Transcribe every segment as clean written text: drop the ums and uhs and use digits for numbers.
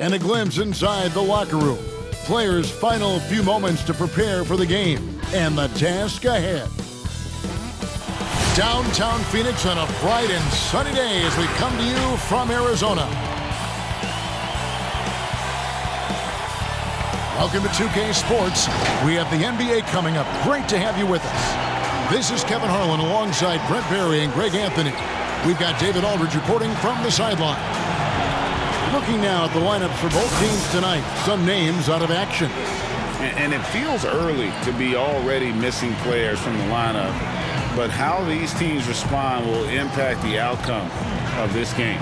And a glimpse inside the locker room. Players' final few moments to prepare for the game and the task ahead. Downtown Phoenix on a bright and sunny day as we come to you from Arizona. Welcome to 2K Sports. We have the NBA coming up. Great to have you with us. This is Kevin Harlan alongside Brent Barry and Greg Anthony. We've got David Aldridge reporting from the sideline. Looking now at the lineups for both teams tonight. Some names out of action. And it feels early to be already missing players from the lineup. But how these teams respond will impact the outcome of this game.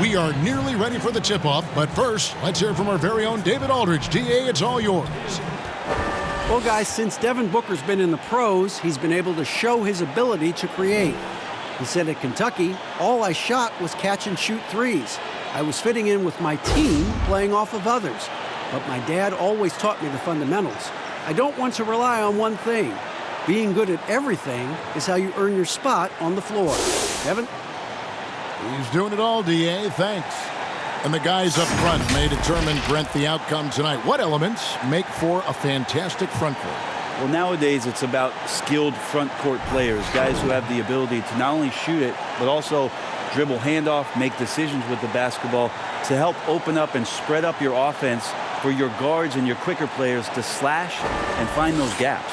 We are nearly ready for the tip-off, but first, let's hear from our very own David Aldridge. DA, it's all yours. Well, guys, since Devin Booker's been in the pros, he's been able to show his ability to create. He said at Kentucky, all I shot was catch and shoot threes. I was fitting in with my team, playing off of others. But my dad always taught me the fundamentals. I don't want to rely on one thing. Being good at everything is how you earn your spot on the floor. Devin? He's doing it all, DA. Thanks. And the guys up front may determine, Brent, the outcome tonight. What elements make for a fantastic front court? Well, nowadays it's about skilled front court players, guys who have the ability to not only shoot it, but also dribble handoff, make decisions with the basketball to help open up and spread up your offense for your guards and your quicker players to slash and find those gaps.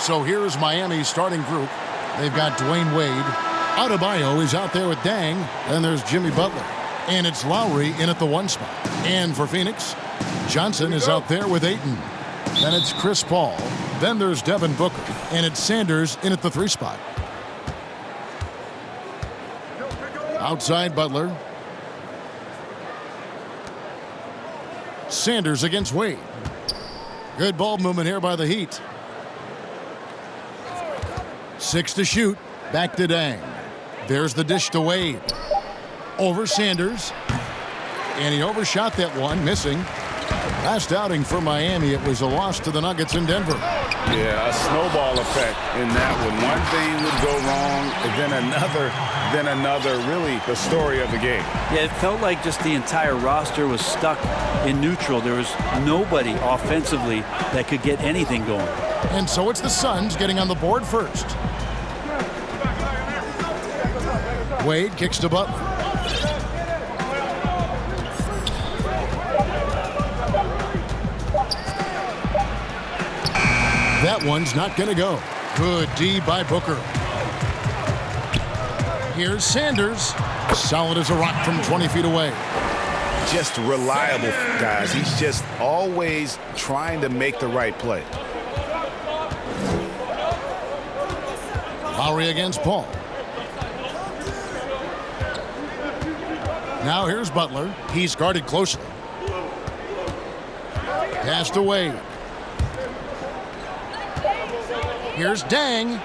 So here's Miami's starting group. They've got Dwayne Wade. Adebayo is out there with Dang. Then there's Jimmy Butler. And it's Lowry in at the 1 spot. And for Phoenix, Johnson is out there with Ayton. Then it's Chris Paul. Then there's Devin Booker. And it's Sanders in at the 3 spot. Outside Butler. Sanders against Wade. Good ball movement here by the Heat. 6 to shoot. Back to Dang. There's the dish to Wade. Over Sanders. And he overshot that one, missing. Last outing for Miami, it was a loss to the Nuggets in Denver. Yeah, a snowball effect in that one. One thing would go wrong, then another. Really the story of the game. Yeah, it felt like just the entire roster was stuck in neutral. There was nobody offensively that could get anything going. And so it's the Suns getting on the board first. Wade kicks to Butler. That one's not going to go. Good D by Booker. Here's Sanders. Solid as a rock from 20 feet away. Just reliable, guys. He's just always trying to make the right play. Lowry against Paul. Now here's Butler. He's guarded closely. Pass to Wade. Here's Dang.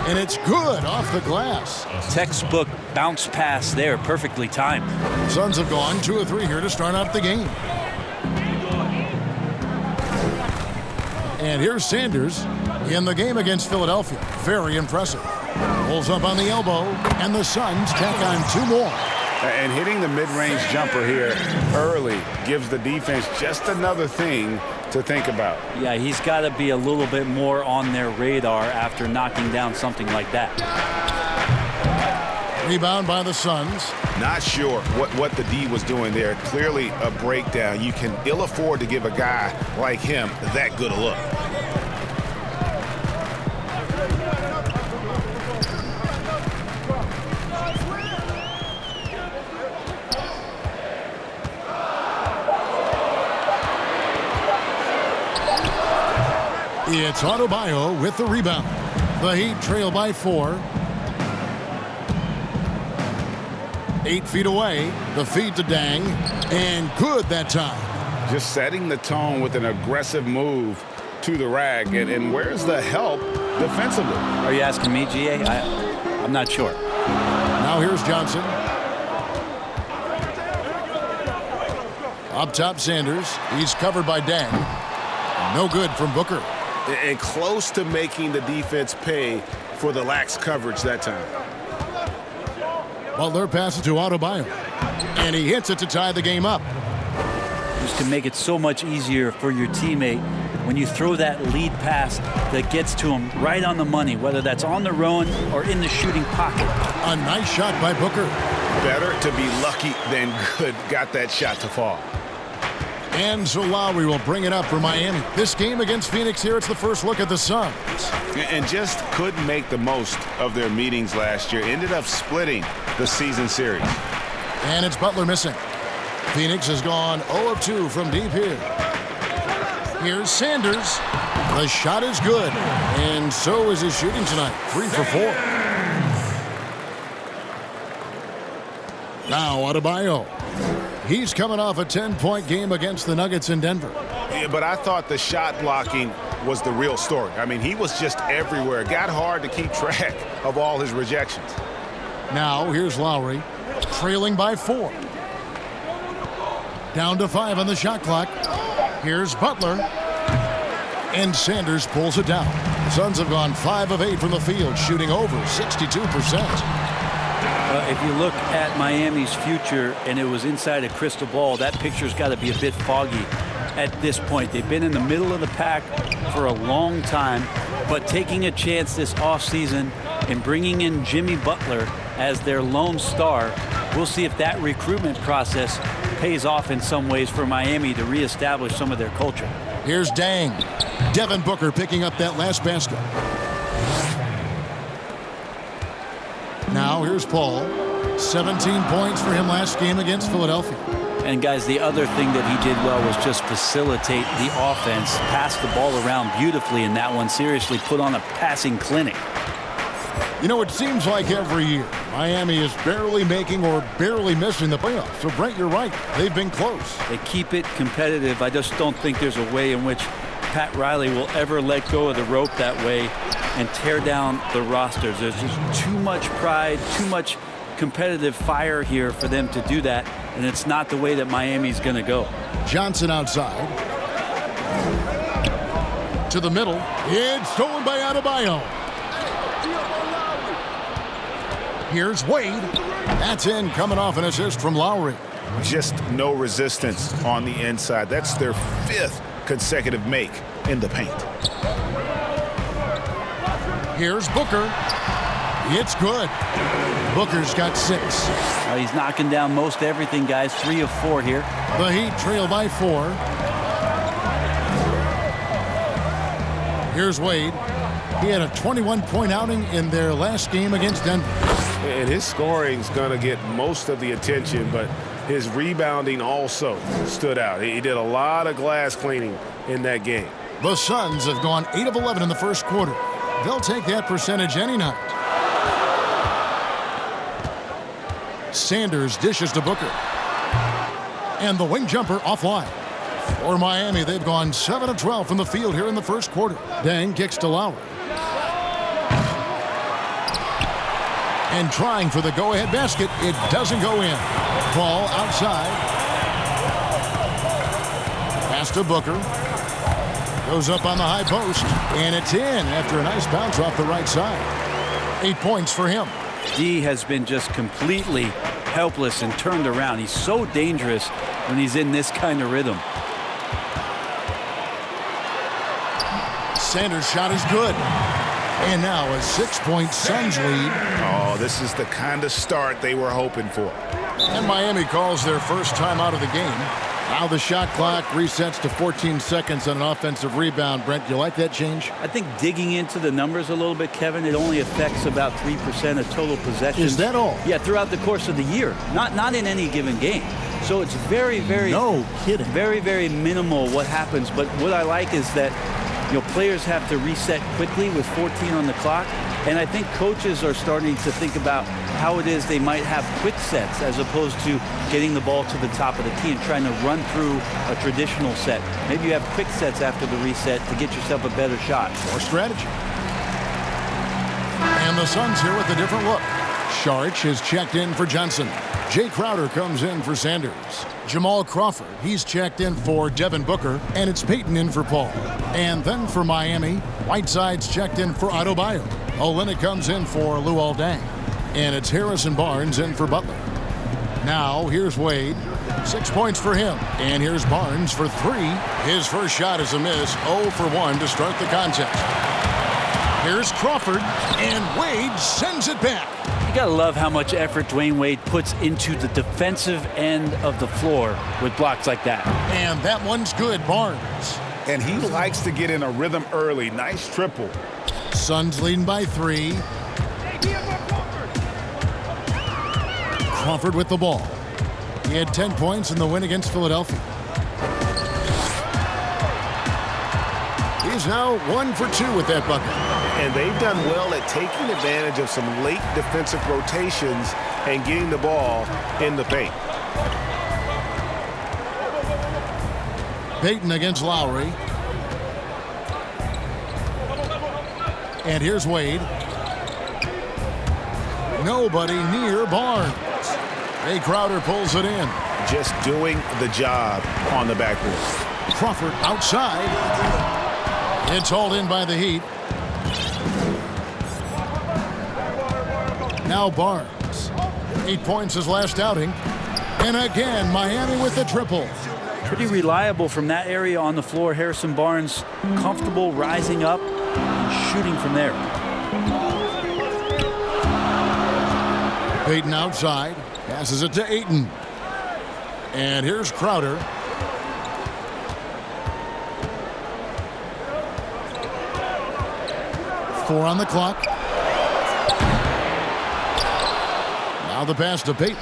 And it's good off the glass. Textbook bounce pass there, perfectly timed. Suns have gone 2 of 3 here to start out the game. And here's Sanders in the game against Philadelphia. Very impressive. Pulls up on the elbow, and the Suns tack on 2 more. And hitting the mid-range jumper here early gives the defense just another thing to think about. Yeah, he's got to be a little bit more on their radar after knocking down something like that. Rebound by the Suns. Not sure what the D was doing there. Clearly a breakdown. You can ill afford to give a guy like him that good a look. It's Adebayo with the rebound. The Heat trail by 4. 8 feet away. The feed to Dang. And good that time. Just setting the tone with an aggressive move to the rack. And where's the help defensively? Are you asking me, GA? I'm not sure. Now here's Johnson. Up top, Sanders. He's covered by Dang. No good from Booker. And close to making the defense pay for the lax coverage that time. Butler passes to Adebayo. And he hits it to tie the game up. Just to make it so much easier for your teammate when you throw that lead pass that gets to him right on the money, whether that's on the run or in the shooting pocket. A nice shot by Booker. Better to be lucky than good. Got that shot to fall. And so Lowry will bring it up for Miami. This game against Phoenix here, it's the first look at the Suns. And just couldn't make the most of their meetings last year. Ended up splitting the season series. And it's Butler missing. Phoenix has gone 0 of 2 from deep here. Here's Sanders. The shot is good. And so is his shooting tonight. 3 for 4. Now Adebayo. He's coming off a 10-point game against the Nuggets in Denver. Yeah, but I thought the shot blocking was the real story. I mean, he was just everywhere. Got hard to keep track of all his rejections. Now here's Lowry, trailing by 4. Down to 5 on the shot clock. Here's Butler. And Sanders pulls it down. The Suns have gone 5 of 8 from the field, shooting over 62%. If you look at Miami's future and it was inside a crystal ball, that picture's got to be a bit foggy at this point. They've been in the middle of the pack for a long time, but taking a chance this offseason and bringing in Jimmy Butler as their lone star, we'll see if that recruitment process pays off in some ways for Miami to reestablish some of their culture. Here's Dang. Devin Booker picking up that last basket. Now here's Paul. 17 points for him last game against Philadelphia. And guys, the other thing that he did well was just facilitate the offense, pass the ball around beautifully in that one, seriously put on a passing clinic. You know, it seems like every year Miami is barely making or barely missing the playoffs. So Brent, you're right. They've been close. They keep it competitive. I just don't think there's a way in which Pat Riley will ever let go of the rope that way and tear down the rosters. There's just too much pride, too much competitive fire here for them to do that, and it's not the way that Miami's going to go. Johnson outside. To the middle. It's stolen by Adebayo. Here's Wade. That's in, coming off an assist from Lowry. Just no resistance on the inside. That's their 5th consecutive make in the paint. Here's Booker. It's good. Booker's got 6. He's knocking down most everything, guys. 3 of 4 here. The Heat trail by 4. Here's Wade. He had a 21-point outing in their last game against Denver. And his scoring's going to get most of the attention, but his rebounding also stood out. He did a lot of glass cleaning in that game. The Suns have gone 8 of 11 in the first quarter. They'll take that percentage any night. Sanders dishes to Booker. And the wing jumper offline. For Miami, they've gone 7 of 12 from the field here in the first quarter. Dang kicks to Lowry. And trying for the go-ahead basket, it doesn't go in. Ball outside. Pass to Booker. Goes up on the high post, and it's in after a nice bounce off the right side. 8 points for him. D has been just completely helpless and turned around. He's so dangerous when he's in this kind of rhythm. Sanders' shot is good. And now a 6-point Suns lead. Oh, this is the kind of start they were hoping for. And Miami calls their first time out of the game. Now the shot clock resets to 14 seconds on an offensive rebound. Brent, do you like that change? I think digging into the numbers a little bit, Kevin, it only affects about 3% of total possessions. Is that all? Yeah, throughout the course of the year. Not in any given game. So it's very, very... No kidding. Very, very minimal what happens. But what I like is that, players have to reset quickly with 14 on the clock. And I think coaches are starting to think about how it is they might have quick sets as opposed to getting the ball to the top of the key and trying to run through a traditional set. Maybe you have quick sets after the reset to get yourself a better shot. More strategy. And the Suns here with a different look. Saric is checked in for Johnson. Jay Crowder comes in for Sanders. Jamal Crawford, he's checked in for Devin Booker, and it's Payton in for Paul. And then for Miami, Whiteside's checked in for Adebayo. Olynyk comes in for Luol Deng. And it's Harrison Barnes in for Butler. Now, here's Wade. 6 points for him. And here's Barnes for 3. His first shot is a miss. 0 for 1 to start the contest. Here's Crawford, and Wade sends it back. You got to love how much effort Dwayne Wade puts into the defensive end of the floor with blocks like that. And that one's good, Barnes. And he likes to get in a rhythm early. Nice triple. Suns leading by 3. Crawford with the ball. He had 10 points in the win against Philadelphia. He's now 1 for 2 with that bucket. And they've done well at taking advantage of some late defensive rotations and getting the ball in the paint. Payton against Lowry. And here's Wade. Nobody near Barnes. Ray Crowder pulls it in. Just doing the job on the backboard. Crawford outside. It's hauled in by the Heat. Now Barnes. 8 points his last outing. And again, Miami with the triple. Pretty reliable from that area on the floor. Harrison Barnes comfortable rising up and shooting from there. Payton outside. Passes it to Ayton. And here's Crowder. Four on the clock. Now the pass to Payton.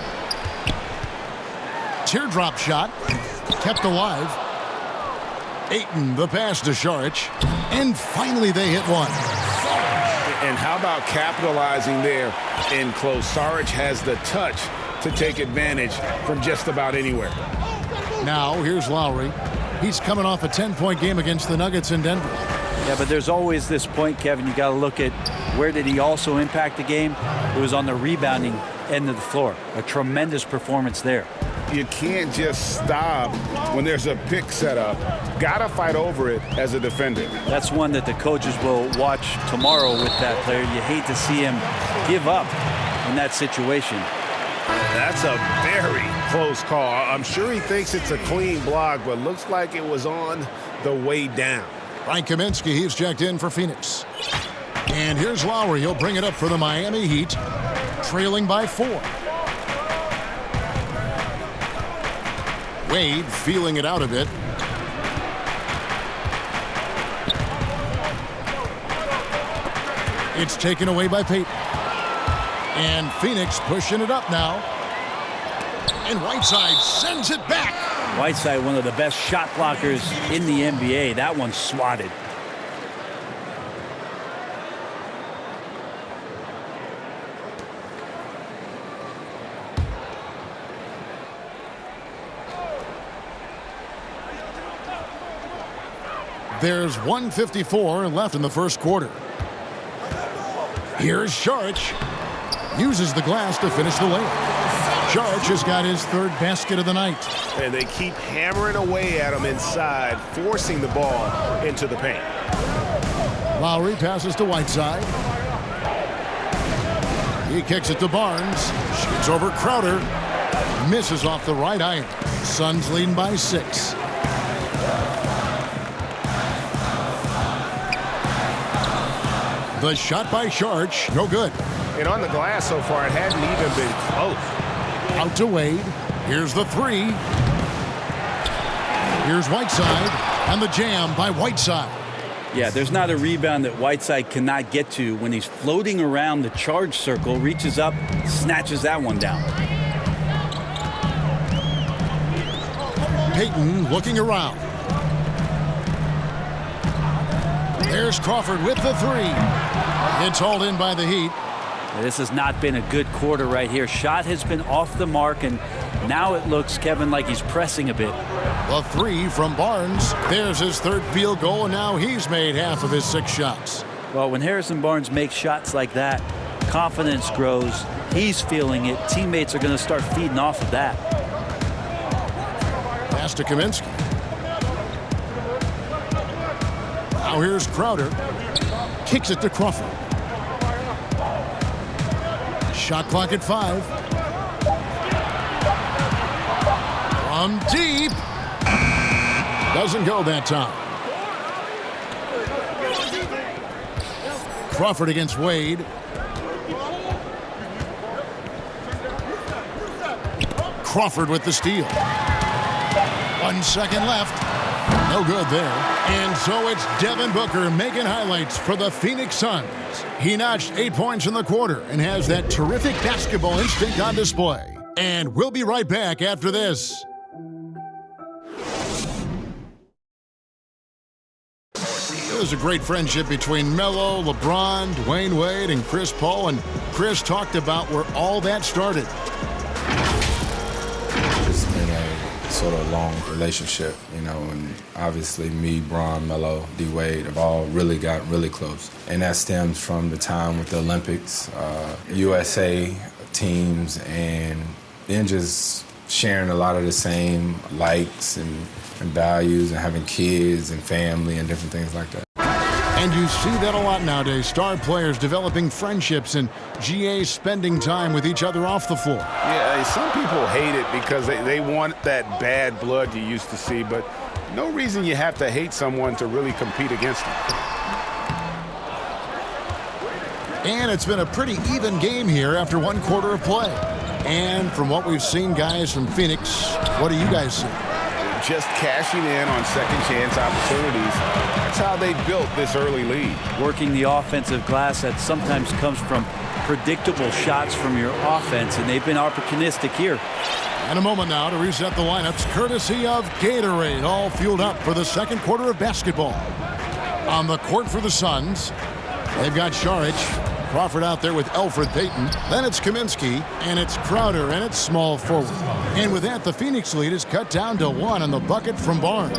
Teardrop shot. Kept alive. Ayton, the pass to Šarić. And finally they hit one. And how about capitalizing there in close? Šarić has the touch to take advantage from just about anywhere. Now here's Lowry. He's coming off a 10-point game against the Nuggets in Denver. Yeah, but there's always this point, Kevin. You got to look at where did he also impact the game. It was on the rebounding end of the floor. A tremendous performance there. You can't just stop when there's a pick set up. Gotta fight over it as a defender. That's one that the coaches will watch tomorrow with that player. You hate to see him give up in that situation. That's a very close call. I'm sure he thinks it's a clean block, but looks like it was on the way down. Frank Kaminsky, he's checked in for Phoenix. And here's Lowry. He'll bring it up for the Miami Heat, trailing by 4. Wade feeling it out a bit. It's taken away by Payton. And Phoenix pushing it up now. And Whiteside sends it back. Whiteside, one of the best shot blockers in the NBA. That one's swatted. There's 1:54 left in the first quarter. Here's Šarić. Uses the glass to finish the layup. Šarić has got his third basket of the night. And they keep hammering away at him inside, forcing the ball into the paint. Lowry passes to Whiteside. He kicks it to Barnes. Shoots over Crowder. Misses off the right iron. Suns leading by 6. The shot by Šarić, no good. And on the glass so far, it hadn't even been close. Out to Wade. Here's the 3. Here's Whiteside. And the jam by Whiteside. Yeah, there's not a rebound that Whiteside cannot get to when he's floating around the charge circle, reaches up, snatches that one down. Payton looking around. There's Crawford with the 3. It's hauled in by the Heat. This has not been a good quarter right here. Shot has been off the mark, and now it looks, Kevin, like he's pressing a bit. The 3 from Barnes. There's his third field goal, and now he's made half of his 6 shots. Well, when Harrison Barnes makes shots like that, confidence grows. He's feeling it. Teammates are going to start feeding off of that. Pass to Kaminsky. Now here's Crowder. Kicks it to Crawford. Shot clock at 5. From deep. Doesn't go that time. Crawford against Wade. Crawford with the steal. 1 second left. No good there. And so it's Devin Booker making highlights for the Phoenix Suns. He notched 8 points in the quarter and has that terrific basketball instinct on display. And we'll be right back after this. There's a great friendship between Melo, LeBron, Dwayne Wade, and Chris Paul. And Chris talked about where all that started. It's been a sort of long relationship, you know, and obviously me, Bron, Melo, D-Wade have all really gotten really close. And that stems from the time with the Olympics, USA teams, and then just sharing a lot of the same likes and values and having kids and family and different things like that. And you see that a lot nowadays. Star players developing friendships and GAs spending time with each other off the floor. Yeah, some people hate it because they want that bad blood you used to see, but no reason you have to hate someone to really compete against them. And it's been a pretty even game here after 1 quarter of play. And from what we've seen, guys, from Phoenix, what do you guys see? Just cashing in on second chance opportunities. That's how they built this early lead. Working the offensive glass that sometimes comes from predictable shots from your offense, and they've been opportunistic here. And a moment now to reset the lineups, courtesy of Gatorade, all fueled up for the second quarter of basketball. On the court for the Suns, they've got Saric, Crawford out there with Elfrid Payton. Then it's Kaminsky, and it's Crowder, and it's small forward. And with that, the Phoenix lead is cut down to 1 on the bucket from Barnes.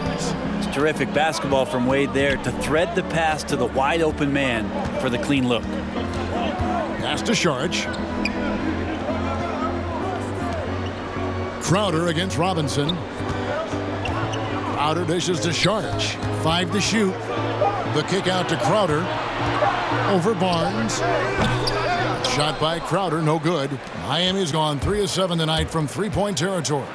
It's terrific basketball from Wade there to thread the pass to the wide open man for the clean look. Pass to Saric. Crowder against Robinson. Crowder dishes to Saric. 5 to shoot. The kick out to Crowder. Over Barnes. Shot by Crowder, no good. Miami's gone 3 of 7 tonight from three-point territory.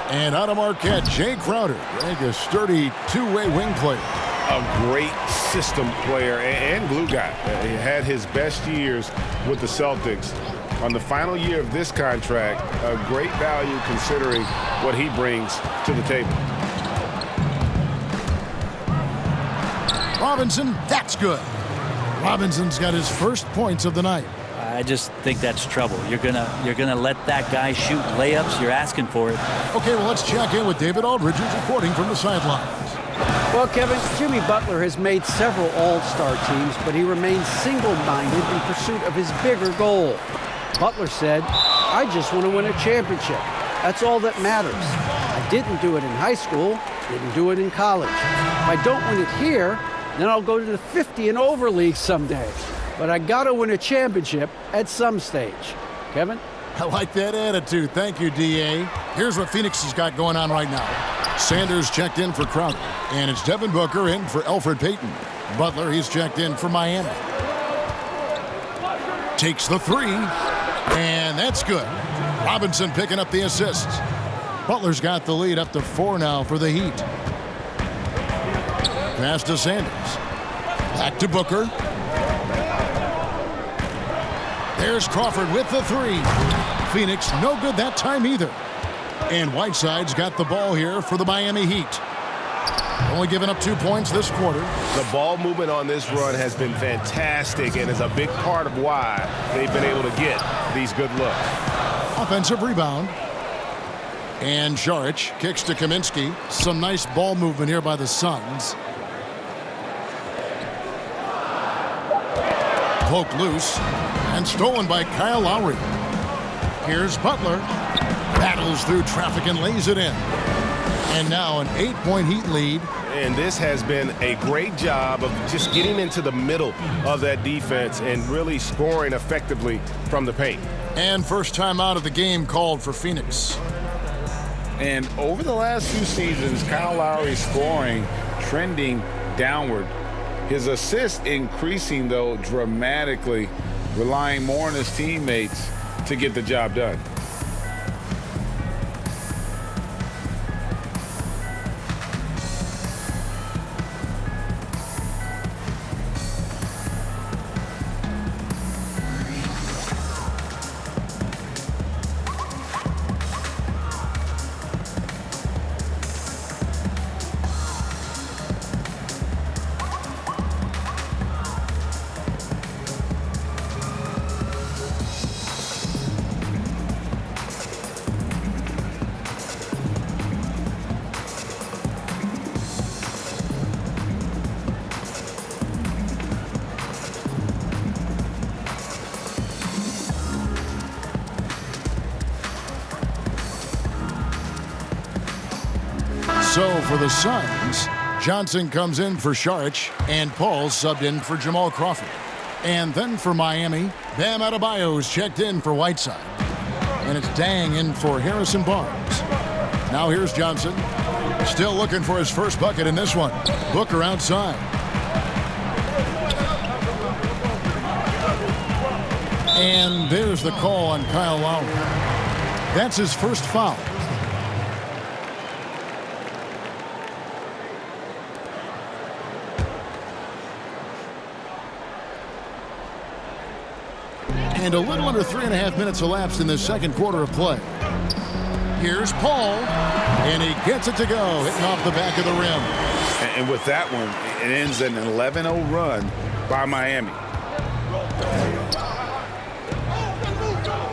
And out of Marquette, Jay Crowder, a sturdy two-way wing player. A great system player and glue guy. He had his best years with the Celtics. On the final year of this contract, a great value considering what he brings to the table. Robinson, that's good. Robinson's got his first points of the night. I just think that's trouble. You're gonna let that guy shoot layups. You're asking for it. Okay, well, let's check in with David Aldridge, who's reporting from the sidelines. Well, Kevin, Jimmy Butler has made several all-star teams, but he remains single-minded in pursuit of his bigger goal. Butler said, "I just want to win a championship. That's all that matters. I didn't do it in high school, didn't do it in college. If I don't win it here, then I'll go to the 50 and over league someday. But I got to win a championship at some stage." Kevin? I like that attitude. Thank you, D.A. Here's what Phoenix has got going on right now. Sanders checked in for Crowder, and it's Devin Booker in for Elfrid Payton. Butler, he's checked in for Miami. Takes the 3, and that's good. Robinson picking up the assists. Butler's got the lead up to 4 now for the Heat. Pass to Sanders. Back to Booker. There's Crawford with the 3. Phoenix, no good that time either. And Whiteside's got the ball here for the Miami Heat. Only giving up 2 points this quarter. The ball movement on this run has been fantastic and is a big part of why they've been able to get these good looks. Offensive rebound. And Saric kicks to Kaminsky. Some nice ball movement here by the Suns. Poked loose and stolen by Kyle Lowry. Here's Butler. Battles through traffic and lays it in. And now an 8-point Heat lead. And this has been a great job of just getting into the middle of that defense and really scoring effectively from the paint. And first time out of the game called for Phoenix. And over the last few seasons, Kyle Lowry's scoring trending downward. His assists increasing, though, dramatically, relying more on his teammates. to get the job done. So for the Suns, Johnson comes in for Saric, and Paul subbed in for Jamal Crawford. And then for Miami, Bam Adebayo's checked in for Whiteside. And it's Dang in for Harrison Barnes. Now here's Johnson, still looking for his first bucket in this one. Booker outside. And there's the call on Kyle Lowry. That's his first foul. And a little under 3.5 minutes elapsed in the second quarter of play. Here's Paul, and he gets it to go, hitting off the back of the rim. And with that one, it ends an 11-0 run by Miami.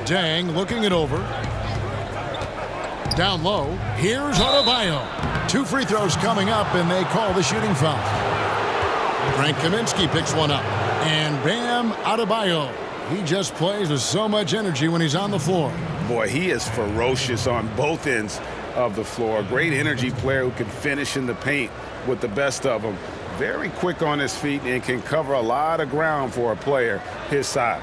Dang looking it over. Down low, here's Adebayo. 2 free throws coming up, and they call the shooting foul. Frank Kaminsky picks one up, and Bam Adebayo. He just plays with so much energy when he's on the floor. Boy, he is ferocious on both ends of the floor. Great energy player who can finish in the paint with the best of them. Very quick on his feet and can cover a lot of ground for a player his size.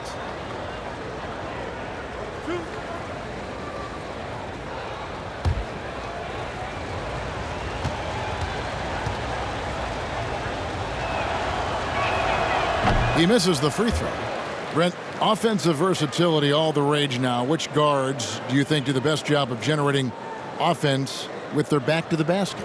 He misses the free throw. Brent, offensive versatility all the rage now. Which guards do you think do the best job of generating offense with their back to the basket?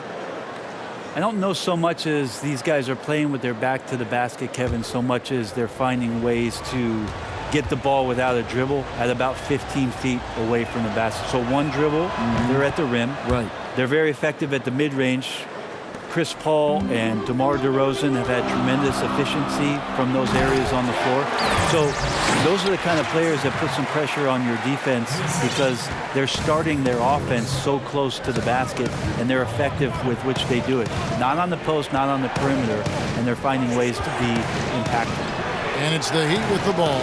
I don't know so much as these guys are playing with their back to the basket, Kevin, so much as they're finding ways to get the ball without a dribble at about 15 feet away from the basket. So one dribble, they're at the rim. Right. They're very effective at the mid-range. Chris Paul and DeMar DeRozan have had tremendous efficiency from those areas on the floor. So those are the kind of players that put some pressure on your defense because they're starting their offense so close to the basket, and they're effective with which they do it. Not on the post, not on the perimeter, and they're finding ways to be impactful. And it's the Heat with the ball,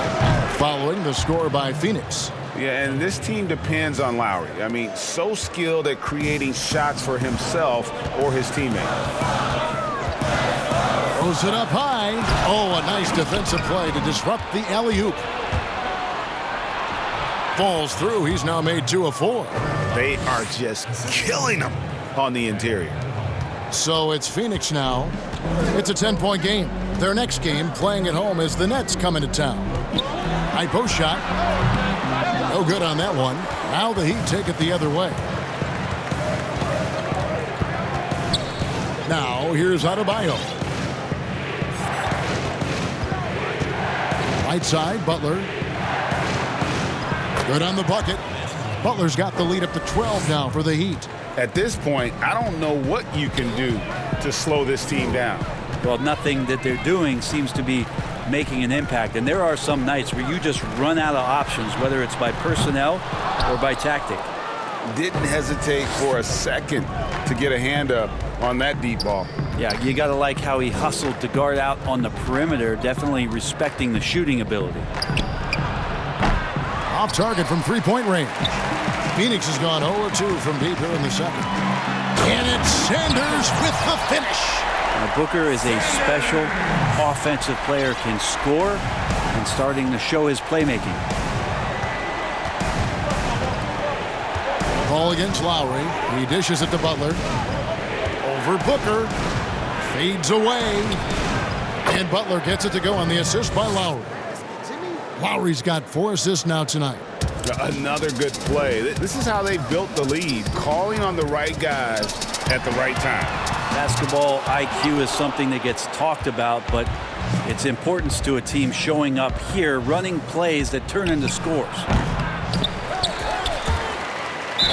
following the score by Phoenix. Yeah, and this team depends on Lowry. I mean, so skilled at creating shots for himself or his teammate. Throws it up high. Oh, a nice defensive play to disrupt the alley-oop. Falls through. He's now made 2 of 4. They are just killing them on the interior. So it's Phoenix now. It's a 10-point game. Their next game, playing at home, is the Nets coming to town. High post shot. No good on that one. Now the Heat take it the other way. Now here's Adebayo. Right side, Butler. Good on the bucket. Butler's got the lead up to 12 now for the Heat. At this point, I don't know what you can do to slow this team down. Well, nothing that they're doing seems to be making an impact. And there are some nights where you just run out of options, whether it's by personnel or by tactic. Didn't hesitate for a second to get a hand up on that deep ball. Yeah, you got to like how he hustled to guard out on the perimeter, definitely respecting the shooting ability. Off target from three-point range. Phoenix has gone 0-2 from deep here in the second. And it's Sanders with the finish. Now, Booker is a special offensive player, can score, and starting to show his playmaking. Ball against Lowry. He dishes it to Butler. Over Booker. Fades away. And Butler gets it to go on the assist by Lowry. Lowry's got 4 assists now tonight. Another good play. This is how they built the lead, calling on the right guys at the right time. Basketball IQ is something that gets talked about, but its importance to a team showing up here, running plays that turn into scores.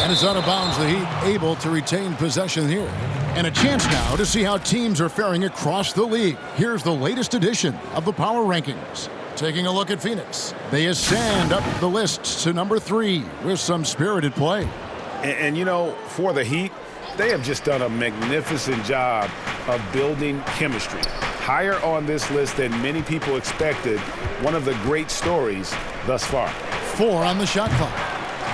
And it's out of bounds. The Heat able to retain possession here. And a chance now to see how teams are faring across the league. Here's the latest edition of the Power Rankings. Taking a look at Phoenix. They ascend up the list to number 3 with some spirited play. And you know, for the Heat, they have just done a magnificent job of building chemistry. Higher on this list than many people expected. One of the great stories thus far. 4 on the shot clock.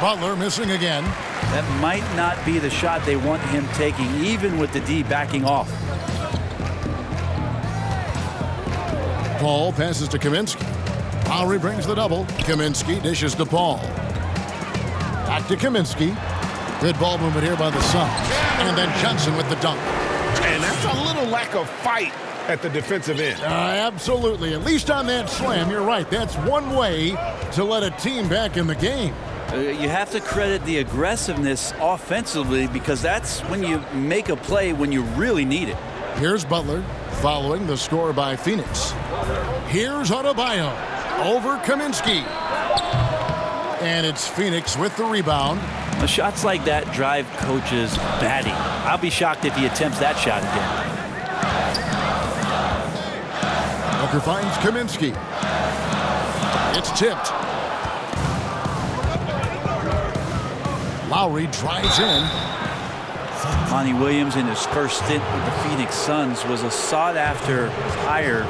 Butler missing again. That might not be the shot they want him taking, even with the D backing off. Paul passes to Kaminsky. Lowry brings the double. Kaminsky dishes to Paul. Back to Kaminsky. Good ball movement here by the Suns. And then Johnson with the dunk. And that's a little lack of fight at the defensive end. Absolutely. At least on that slam, you're right. That's one way to let a team back in the game. You have to credit the aggressiveness offensively, because that's when you make a play when you really need it. Here's Butler following the score by Phoenix. Here's Adebayo over Kaminsky. And it's Phoenix with the rebound. Shots like that drive coaches batty. I'll be shocked if he attempts that shot again. Booker finds Kaminsky. It's tipped. Lowry drives in. Monty Williams, in his first stint with the Phoenix Suns, was a sought-after hire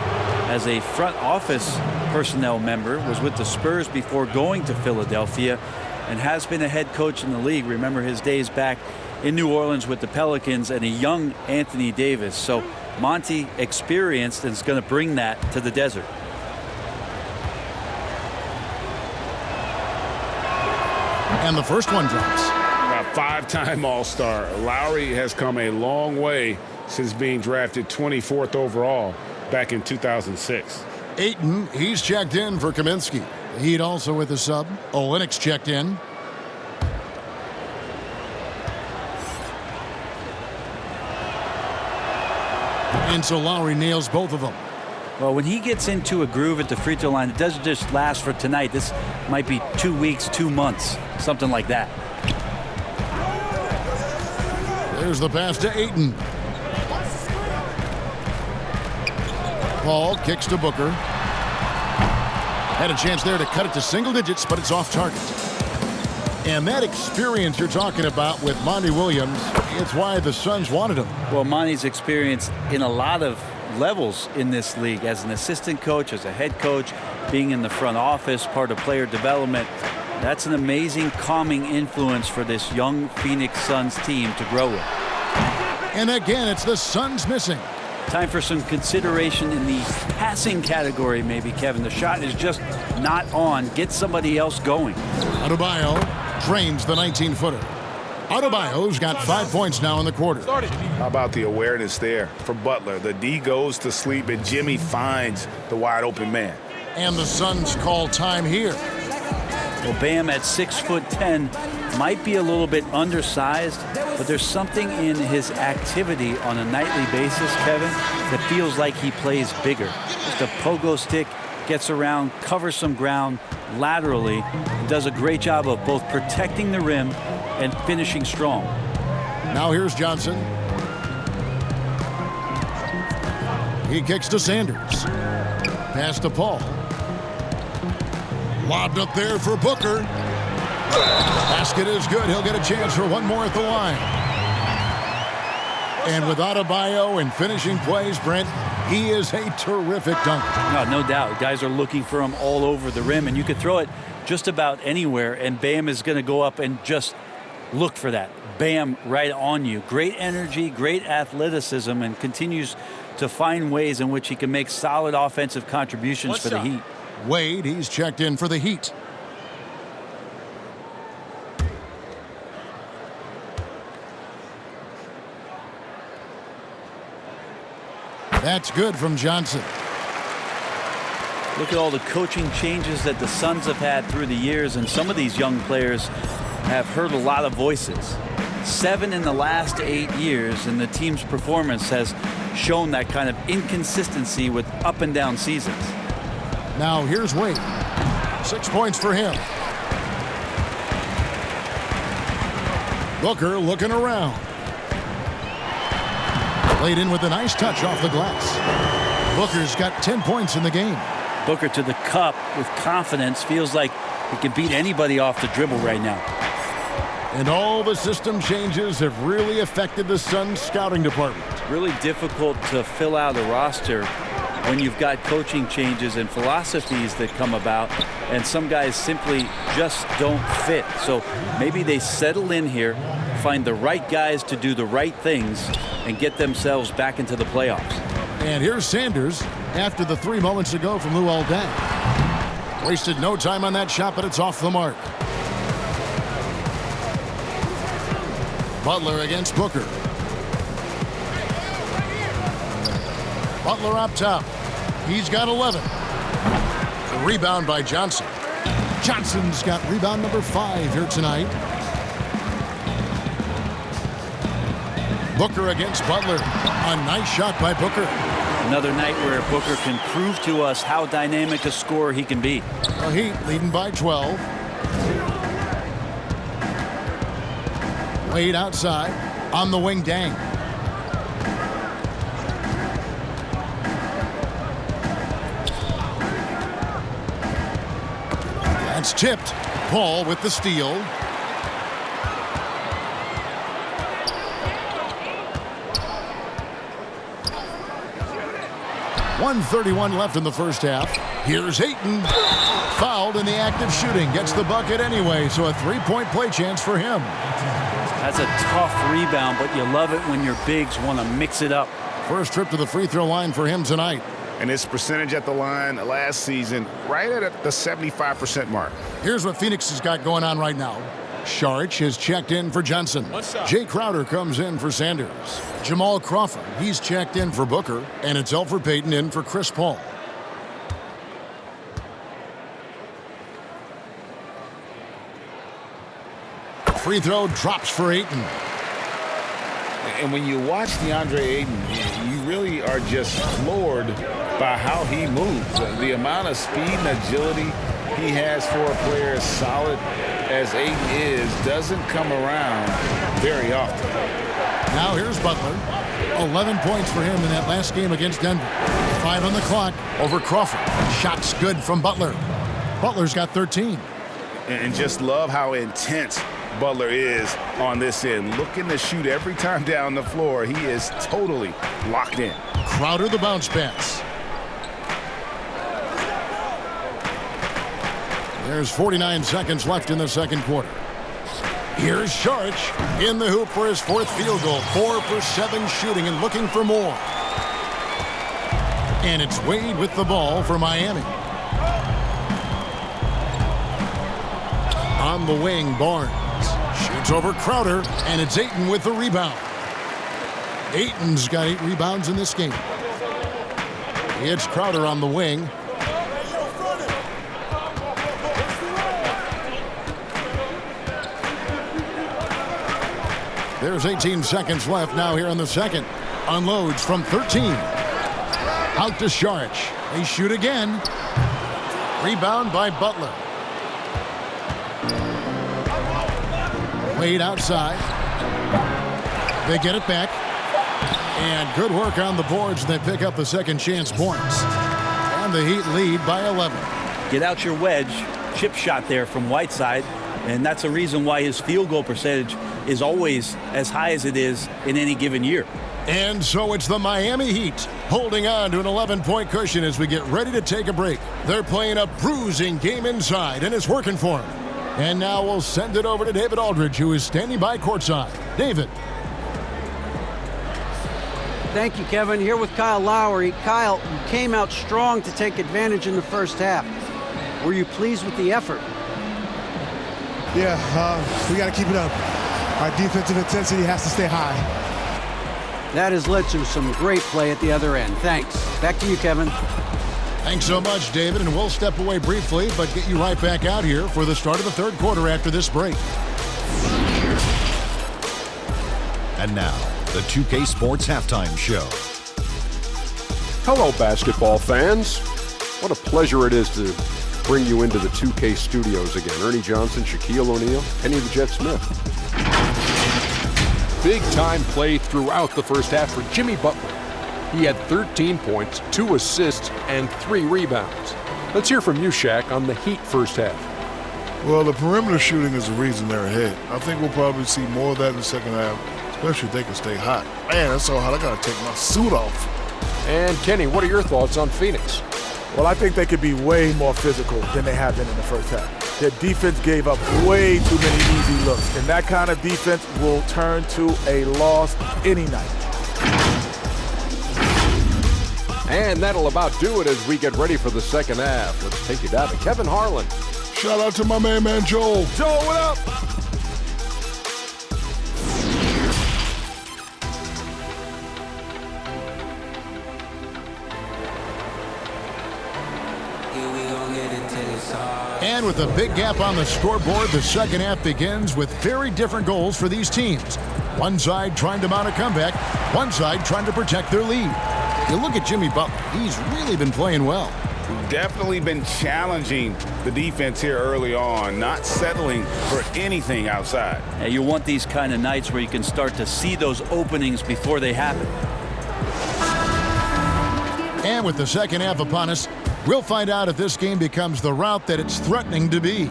as a front office personnel member, was with the Spurs before going to Philadelphia, and has been a head coach in the league. Remember his days back in New Orleans with the Pelicans and a young Anthony Davis. So Monty experienced and is going to bring that to the desert. And the first one drops. A 5-time All-Star. Lowry has come a long way since being drafted 24th overall back in 2006. Ayton, he's checked in for Kaminsky. Heat also with the sub. Olynyk checked in. And so Lowry nails both of them. Well, when he gets into a groove at the free throw line, it doesn't just last for tonight. This might be 2 weeks, 2 months, something like that. There's the pass to Ayton. Paul kicks to Booker. Had a chance there to cut it to single digits, but it's off target. And that experience you're talking about with Monty Williams, it's why the Suns wanted him. Well, Monty's experience in a lot of levels in this league, as an assistant coach, as a head coach, being in the front office, part of player development. That's an amazing calming influence for this young Phoenix Suns team to grow with. And again, it's the Suns missing. Time for some consideration in the passing category, maybe, Kevin. The shot is just not on. Get somebody else going. Adebayo drains the 19-footer. Adebayo's got 5 points now in the quarter. How about the awareness there for Butler? The D goes to sleep and Jimmy finds the wide open man. And the Suns call time here. Well, Bam at 6'10" might be a little bit undersized, but there's something in his activity on a nightly basis, Kevin, that feels like he plays bigger. Just a pogo stick, gets around, covers some ground laterally, and does a great job of both protecting the rim and finishing strong. Now here's Johnson. He kicks to Sanders. Pass to Paul. Lobbed up there for Booker. Basket is good. He'll get a chance for one more at the line. And with Adebayo and finishing plays, Brent, he is a terrific dunker. No doubt. Guys are looking for him all over the rim, and you could throw it just about anywhere, and Bam is going to go up and just look for that. Bam right on you. Great energy, great athleticism, and continues to find ways in which he can make solid offensive contributions for the Heat. Wade, he's checked in for the Heat. That's good from Johnson. Look at all the coaching changes that the Suns have had through the years, and some of these young players have heard a lot of voices. 7 in the last 8 years, and the team's performance has shown that kind of inconsistency with up and down seasons. Now here's Wade. 6 points for him. Booker looking around. Laid in with a nice touch off the glass. Booker's got 10 points in the game. Booker to the cup with confidence. Feels like he can beat anybody off the dribble right now. And all the system changes have really affected the Suns scouting department. Really difficult to fill out a roster when you've got coaching changes and philosophies that come about, and some guys simply just don't fit. So maybe they settle in here, find the right guys to do the right things, and get themselves back into the playoffs. And here's Sanders after the 3 moments ago from Luol Deng. Wasted no time on that shot, but it's off the mark. Butler against Booker. Butler up top. He's got 11. The rebound by Johnson. Johnson's got rebound number 5 here tonight. Booker against Butler. A nice shot by Booker. Another night where Booker can prove to us how dynamic a scorer he can be. The Heat leading by 12. Wade outside. On the wing, Deng. That's tipped. Paul with the steal. .131 left in the first half. Here's Ayton. Fouled in the act of shooting. Gets the bucket anyway, so a 3-point play chance for him. That's a tough rebound, but you love it when your bigs want to mix it up. First trip to the free throw line for him tonight. And his percentage at the line last season, right at the 75% mark. Here's what Phoenix has got going on right now. Saric has checked in for Johnson. Jay Crowder comes in for Sanders. Jamal Crawford, he's checked in for Booker. And it's Elfrid Payton in for Chris Paul. Free throw drops for Ayton. And when you watch DeAndre Ayton, you really are just floored by how he moves. The amount of speed and agility he has for a player as solid as Ayton is doesn't come around very often. Now here's Butler. 11 points for him in that last game against Denver. 5 on the clock over Crawford. Shots good from Butler. Butler's got 13. And just love how intense Butler is on this end. Looking to shoot every time down the floor. He is totally locked in. Crowder the bounce pass. There's 49 seconds left in the second quarter. Here's Saric in the hoop for his 4th field goal. 4 for 7 shooting and looking for more. And it's Wade with the ball for Miami. On the wing, Barnes shoots over Crowder, and it's Ayton with the rebound. Ayton's got 8 rebounds in this game. It's Crowder on the wing. There's 18 seconds left now here in the second. Unloads from 13. Out to Saric. They shoot again. Rebound by Butler. Wade outside. They get it back. And good work on the boards. They pick up the second chance points. And the Heat lead by 11. Get out your wedge. Chip shot there from Whiteside. And that's a reason why his field goal percentage is always as high as it is in any given year. And so it's the Miami Heat holding on to an 11-point cushion as we get ready to take a break. They're playing a bruising game inside, and it's working for them. And now we'll send it over to David Aldridge, who is standing by courtside. David. Thank you, Kevin. Here with Kyle Lowry. Kyle, you came out strong to take advantage in the first half. Were you pleased with the effort? Yeah, we got to keep it up. Our defensive intensity has to stay high. That has led to some great play at the other end. Thanks. Back to you, Kevin. Thanks so much, David, and we'll step away briefly, but get you right back out here for the start of the third quarter after this break. And now, the 2K Sports Halftime Show. Hello, basketball fans. What a pleasure it is to bring you into the 2K studios again. Ernie Johnson, Shaquille O'Neal, Kenny the Jet Smith. Big-time play throughout the first half for Jimmy Butler. He had 13 points, 2 assists, and 3 rebounds. Let's hear from you, Shaq, on the Heat first half. Well, the perimeter shooting is the reason they're ahead. I think we'll probably see more of that in the second half, especially if they can stay hot. Man, that's so hot, I gotta take my suit off. And Kenny, what are your thoughts on Phoenix? Well, I think they could be way more physical than they have been in the first half. Their defense gave up way too many easy looks, and that kind of defense will turn to a loss any night. And that'll about do it as we get ready for the second half. Let's take you down to Kevin Harlan. Shout out to my man Joel. Joel, what up? And with a big gap on the scoreboard, the second half begins with very different goals for these teams. One side trying to mount a comeback, one side trying to protect their lead. You look at Jimmy Butler, he's really been playing well. Definitely been challenging the defense here early on, not settling for anything outside. Yeah, you want these kind of nights where you can start to see those openings before they happen. And with the second half upon us, we'll find out if this game becomes the route that it's threatening to be.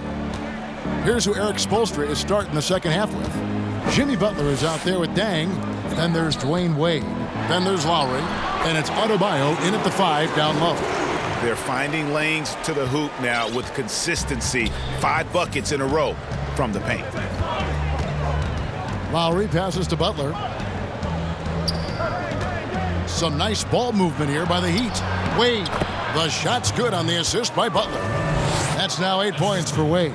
Here's who Eric Spoelstra is starting the second half with. Jimmy Butler is out there with Dang. Then there's Dwayne Wade. Then there's Lowry. And it's Adebayo in at the 5 down low. They're finding lanes to the hoop now with consistency. 5 buckets in a row from the paint. Lowry passes to Butler. Some nice ball movement here by the Heat. Wade. The shot's good on the assist by Butler. That's now 8 points for Wade.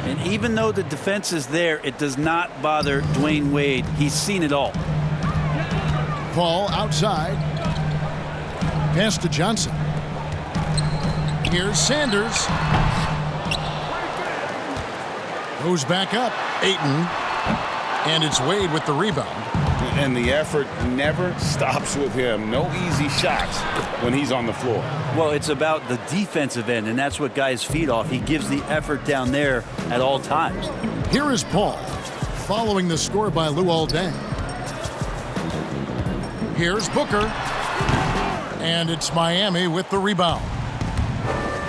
And even though the defense is there, it does not bother Dwayne Wade. He's seen it all. Paul outside. Pass to Johnson. Here's Sanders. Goes back up. Ayton. And it's Wade with the rebound. And the effort never stops with him. No easy shots when he's on the floor. Well, it's about the defensive end, and that's what guys feed off. He gives the effort down there at all times. Here is Paul, following the score by Luol Deng. Here's Booker. And it's Miami with the rebound.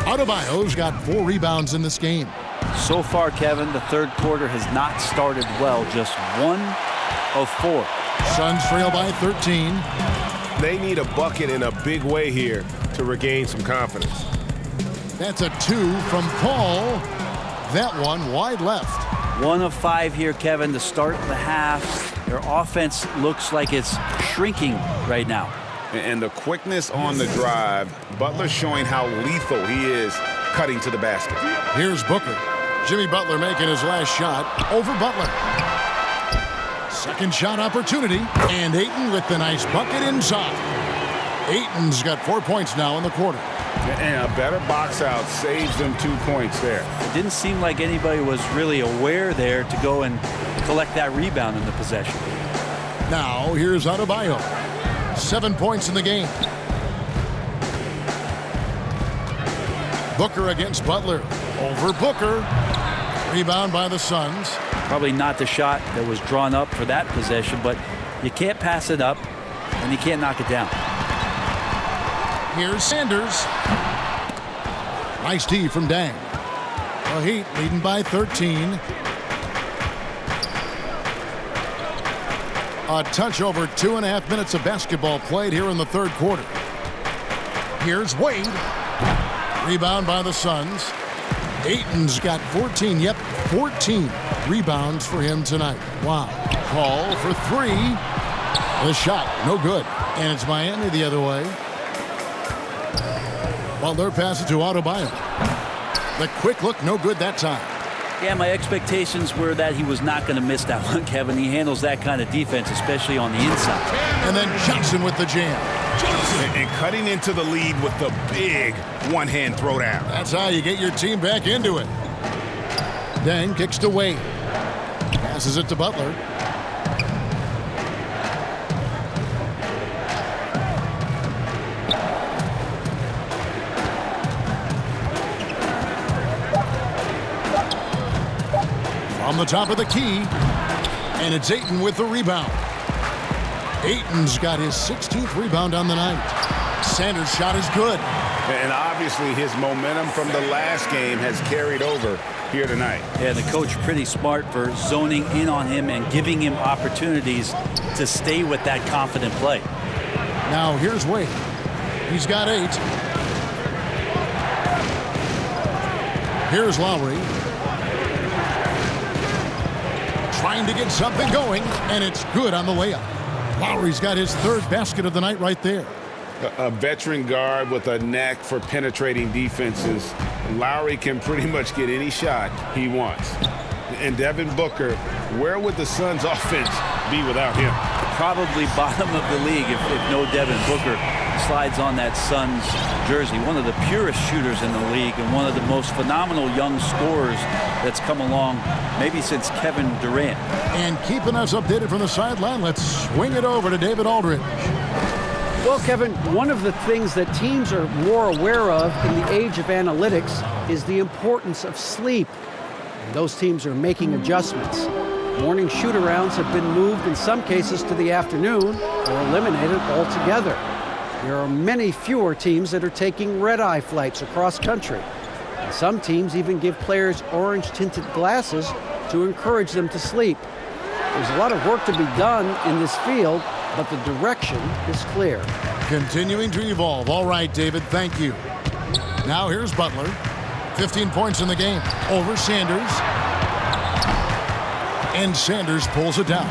Adebayo's got 4 rebounds in this game. So far, Kevin, the third quarter has not started well. Just 1 of 4. Suns trail by 13. They need a bucket in a big way here to regain some confidence. That's a 2 from Paul. That one wide left. 1 of 5 here, Kevin, to start the half. Their offense looks like it's shrinking right now. And the quickness on the drive, Butler showing how lethal he is cutting to the basket. Here's Booker. Jimmy Butler making his last shot over Butler. Second shot opportunity, and Ayton with the nice bucket inside. Ayton's got 4 points now in the quarter. And a better box out saves them 2 points there. It didn't seem like anybody was really aware there to go and collect that rebound in the possession. Now here's Adebayo. 7 points in the game. Booker against Butler. Over Booker. Rebound by the Suns. Probably not the shot that was drawn up for that possession, but you can't pass it up and you can't knock it down. Here's Sanders. Nice D from Dang. The Heat leading by 13. A touch over 2.5 minutes of basketball played here in the third quarter. Here's Wade. Rebound by the Suns. Ayton's got 14. Yep, 14 rebounds for him tonight. Wow. Paul for 3. The shot, no good. And it's Miami the other way. Butler passes to Adebayo. The quick look, no good that time. Yeah, my expectations were that he was not going to miss that one, Kevin. He handles that kind of defense, especially on the inside. And then Johnson with the jam. And cutting into the lead with the big one-hand throwdown. That's how you get your team back into it. Deng kicks to Wade. Passes it to Butler. From the top of the key. And it's Ayton with the rebound. Ayton's got his 16th rebound on the night. Sanders' shot is good. And obviously his momentum from the last game has carried over here tonight. Yeah, the coach pretty smart for zoning in on him and giving him opportunities to stay with that confident play. Now here's Wade. He's got 8. Here's Lowry. Trying to get something going, and it's good on the layup. Lowry's got his 3rd basket of the night right there. A veteran guard with a knack for penetrating defenses. Lowry can pretty much get any shot he wants. And Devin Booker, where would the Suns' offense be without him? Probably bottom of the league if no Devin Booker slides on that Suns jersey. One of the purest shooters in the league and one of the most phenomenal young scorers that's come along maybe since Kevin Durant. And keeping us updated from the sideline, let's swing it over to David Aldridge. Well, Kevin, one of the things that teams are more aware of in the age of analytics is the importance of sleep. And those teams are making adjustments. Morning shoot-arounds have been moved in some cases to the afternoon or eliminated altogether. There are many fewer teams that are taking red-eye flights across country. And some teams even give players orange-tinted glasses to encourage them to sleep. There's a lot of work to be done in this field, but the direction is clear. Continuing to evolve. All right, David, thank you. Now here's Butler. 15 points in the game over Sanders. And Sanders pulls it down.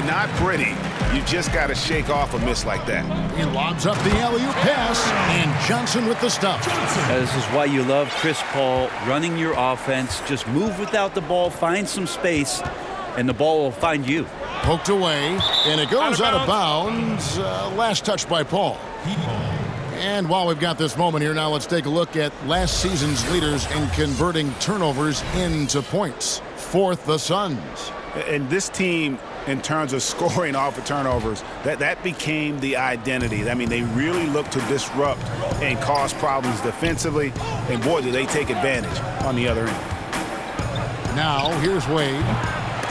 Not pretty. You just got to shake off a miss like that. He lobs up the alley-oop pass, and Johnson with the stop. This is why you love Chris Paul running your offense. Just move without the ball, find some space, and the ball will find you. Poked away, and it goes out of bounds. Last touch by Paul. And while we've got this moment here, now let's take a look at last season's leaders in converting turnovers into points. 4th, the Suns. And this team, in terms of scoring off of turnovers, that became the identity. I mean, they really look to disrupt and cause problems defensively. And boy, do they take advantage on the other end. Now, here's Wade.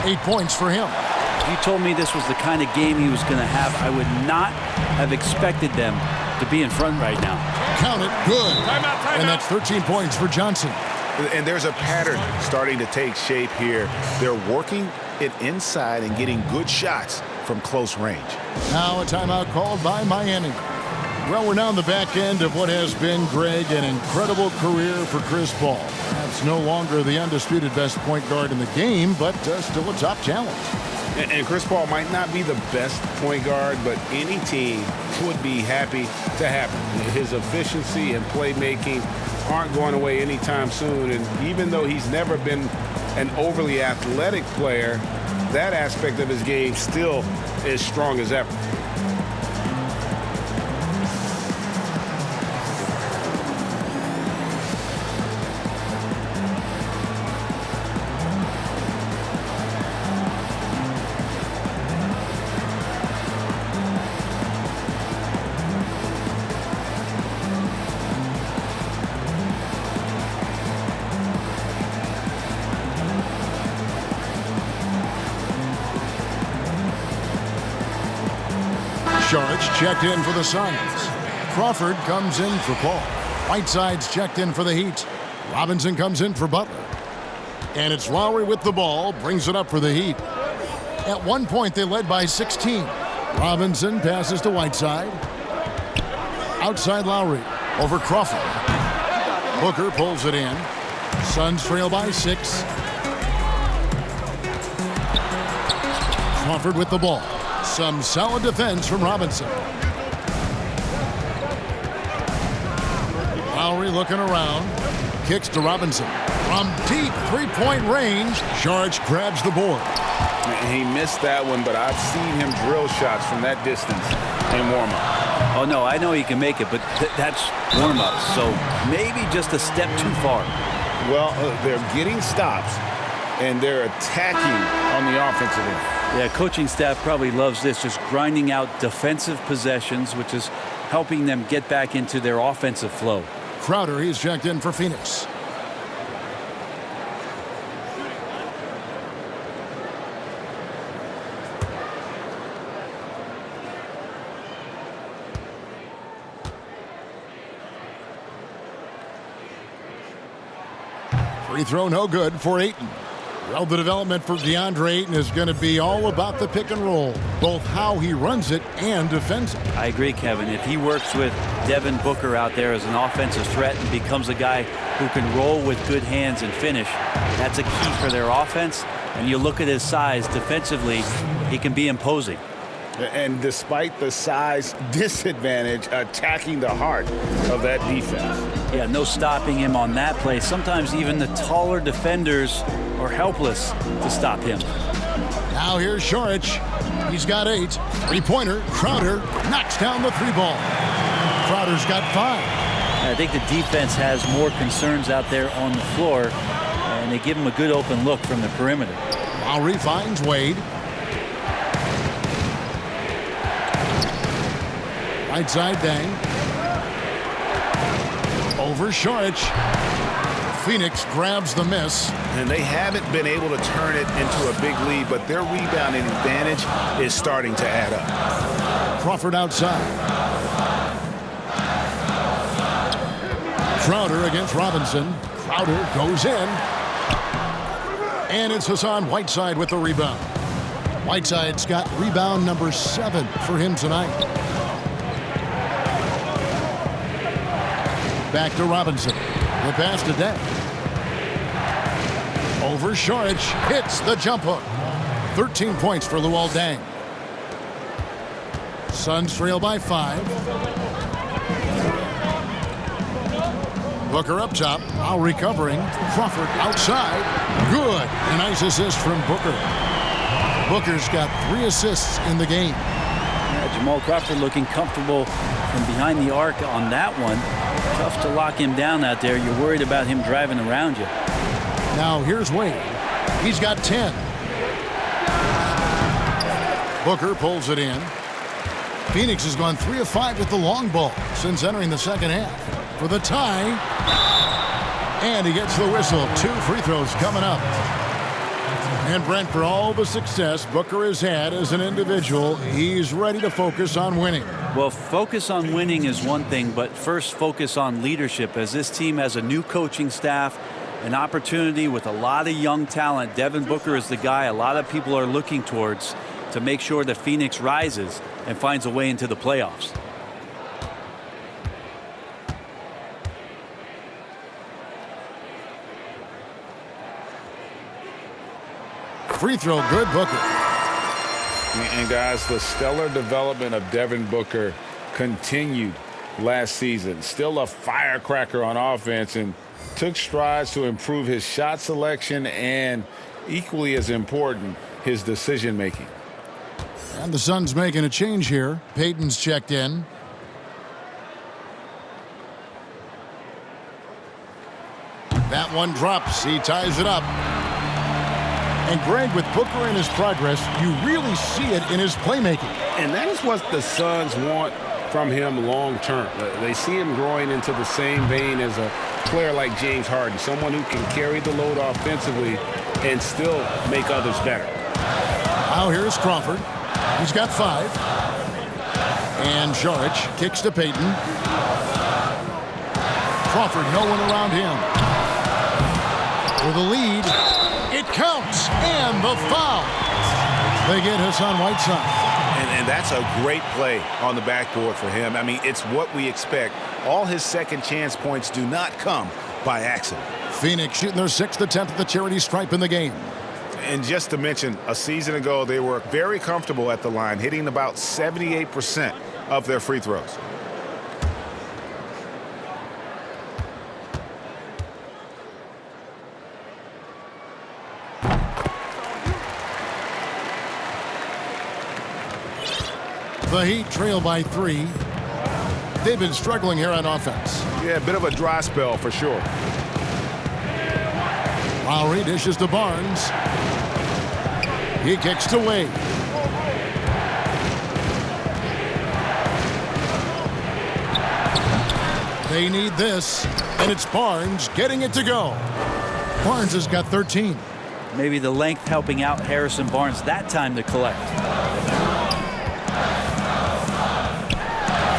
8 points for him. If you told me this was the kind of game he was going to have, I would not have expected them to be in front right now. Count it. Good. And that's 13 points for Johnson. And there's a pattern starting to take shape here. They're working it inside and getting good shots from close range. Now a timeout called by Miami. Well, we're now on the back end of what has been, Greg, an incredible career for Chris Paul. That's no longer the undisputed best point guard in the game, but still a top talent. And Chris Paul might not be the best point guard, but any team would be happy to have him. His efficiency and playmaking aren't going away anytime soon. And even though he's never been an overly athletic player, that aspect of his game still is strong as ever. Saric checked in for the Suns. Crawford comes in for Paul. Whiteside's checked in for the Heat. Robinson comes in for Butler. And it's Lowry with the ball, brings it up for the Heat. At one point, they led by 16. Robinson passes to Whiteside. Outside Lowry, over Crawford. Booker pulls it in. Suns trail by 6. Crawford with the ball. Some solid defense from Robinson. Lowry looking around. Kicks to Robinson. From deep three-point range, Saric grabs the board. And he missed that one, but I've seen him drill shots from that distance in warm-up. Oh, no, I know he can make it, but that's warm-up, so maybe just a step too far. Well, they're getting stops, and they're attacking on the offensive end. Yeah, coaching staff probably loves this, just grinding out defensive possessions, which is helping them get back into their offensive flow. Crowder, he's checked in for Phoenix. Free throw no good for Ayton. Well, the development for DeAndre Ayton is going to be all about the pick and roll, both how he runs it and defends it. I agree, Kevin. If he works with Devin Booker out there as an offensive threat and becomes a guy who can roll with good hands and finish, that's a key for their offense. And you look at his size defensively, he can be imposing. And despite the size disadvantage, attacking the heart of that defense. Yeah, no stopping him on that play. Sometimes even the taller defenders are helpless to stop him. Now here's Saric. He's got 8. Three-pointer. Crowder knocks down the 3-ball. Crowder's got 5. I think the defense has more concerns out there on the floor, and they give him a good open look from the perimeter. Lowry finds Wade. Right side, Dang. Over Saric. Phoenix grabs the miss. And they haven't been able to turn it into a big lead, but their rebounding advantage is starting to add up. Crawford outside. Crowder against Robinson. Crowder goes in. And it's Hassan Whiteside with the rebound. Whiteside's got rebound number 7 for him tonight. Back to Robinson. The pass to Deng. Over Saric. Hits the jump hook. 13 points for Luol Deng. Suns trail by 5. Booker up top. Now recovering. Crawford outside. Good. A nice assist from Booker. Booker's got 3 assists in the game. Yeah, Jamal Crawford looking comfortable from behind the arc on that one. Tough to lock him down out there. You're worried about him driving around you. Now here's Wade. He's got 10. Booker pulls it in. Phoenix has gone 3 of 5 with the long ball since entering the second half. For the tie. And he gets the whistle. 2 free throws coming up. And Brent, for all the success Booker has had as an individual, he's ready to focus on winning. Well, focus on winning is one thing, but first focus on leadership, as this team has a new coaching staff, an opportunity with a lot of young talent. Devin Booker is the guy a lot of people are looking towards to make sure that Phoenix rises and finds a way into the playoffs. Free throw good, Booker. And guys, the stellar development of Devin Booker continued last season. Still a firecracker on offense and took strides to improve his shot selection and, equally as important, his decision making. And the Suns making a change here. Payton's checked in. That one drops. He ties it up. And Greg, with Booker and his progress, you really see it in his playmaking. And that is what the Suns want from him long term. They see him growing into the same vein as a player like James Harden, someone who can carry the load offensively and still make others better. Now here's Crawford. He's got 5. And Saric kicks to Payton. Crawford, no one around him. For the lead. It counts, and the foul. They get Hassan Whiteside. And that's a great play on the backboard for him. I mean, it's what we expect. All his second chance points do not come by accident. Phoenix shooting their 6th attempt at the charity stripe in the game. And just to mention, a season ago, they were very comfortable at the line, hitting about 78% of their free throws. The Heat trail by 3. They've been struggling here on offense. Yeah, a bit of a dry spell for sure. Lowry dishes to Barnes. He kicks to Wade. They need this, and it's Barnes getting it to go. Barnes has got 13. Maybe the length helping out Harrison Barnes that time to collect.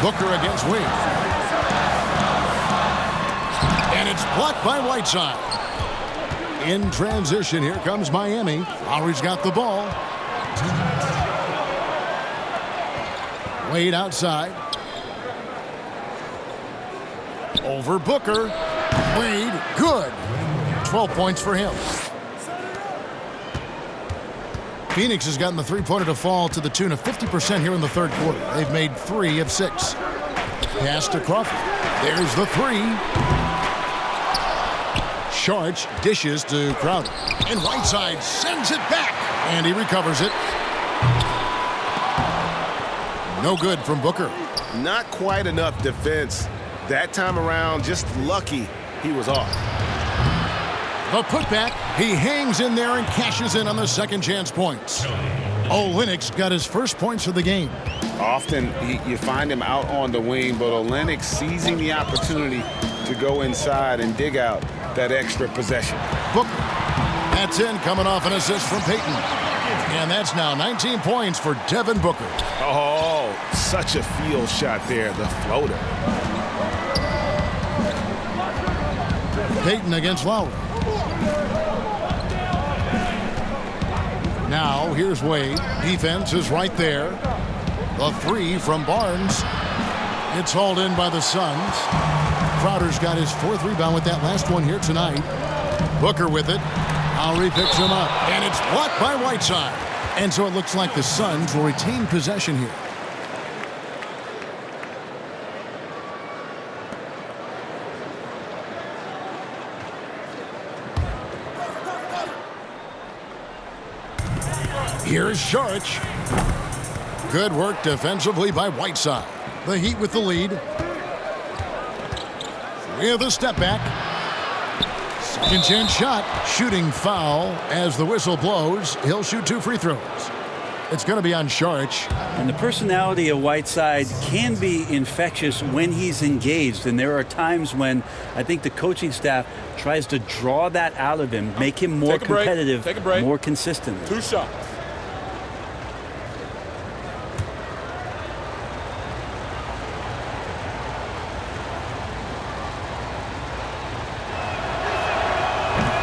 Booker against Wade. And it's blocked by Whiteside. In transition, here comes Miami. Lowry's got the ball. Wade outside. Over Booker. Wade, good. 12 points for him. Phoenix has gotten the three-pointer to fall to the tune of 50% here in the third quarter. They've made 3 of 6. Pass to Crawford. There's the 3. Sharch dishes to Crowder. And Whiteside sends it back. And he recovers it. No good from Booker. Not quite enough defense. That time around, just lucky he was off. The putback, he hangs in there and cashes in on the second chance points. Olynyk got his first points of the game. Often you find him out on the wing, but Olynyk seizing the opportunity to go inside and dig out that extra possession. Booker, that's in, coming off an assist from Payton. And that's now 19 points for Devin Booker. Oh, such a field shot there, the floater. Payton against Lowry. Now, here's Wade. Defense is right there. The 3 from Barnes. It's hauled in by the Suns. Crowder's got his 4th rebound with that last one here tonight. Booker with it. Lowry picks him up. And it's blocked by Whiteside. And so it looks like the Suns will retain possession here. Here's Sharch. Good work defensively by Whiteside. The Heat with the lead. With a step back. Second chance shot. Shooting foul as the whistle blows. He'll shoot 2 free throws. It's going to be on Sharch. And the personality of Whiteside can be infectious when he's engaged. And there are times when I think the coaching staff tries to draw that out of him, make him more competitive, more consistent. 2 shots.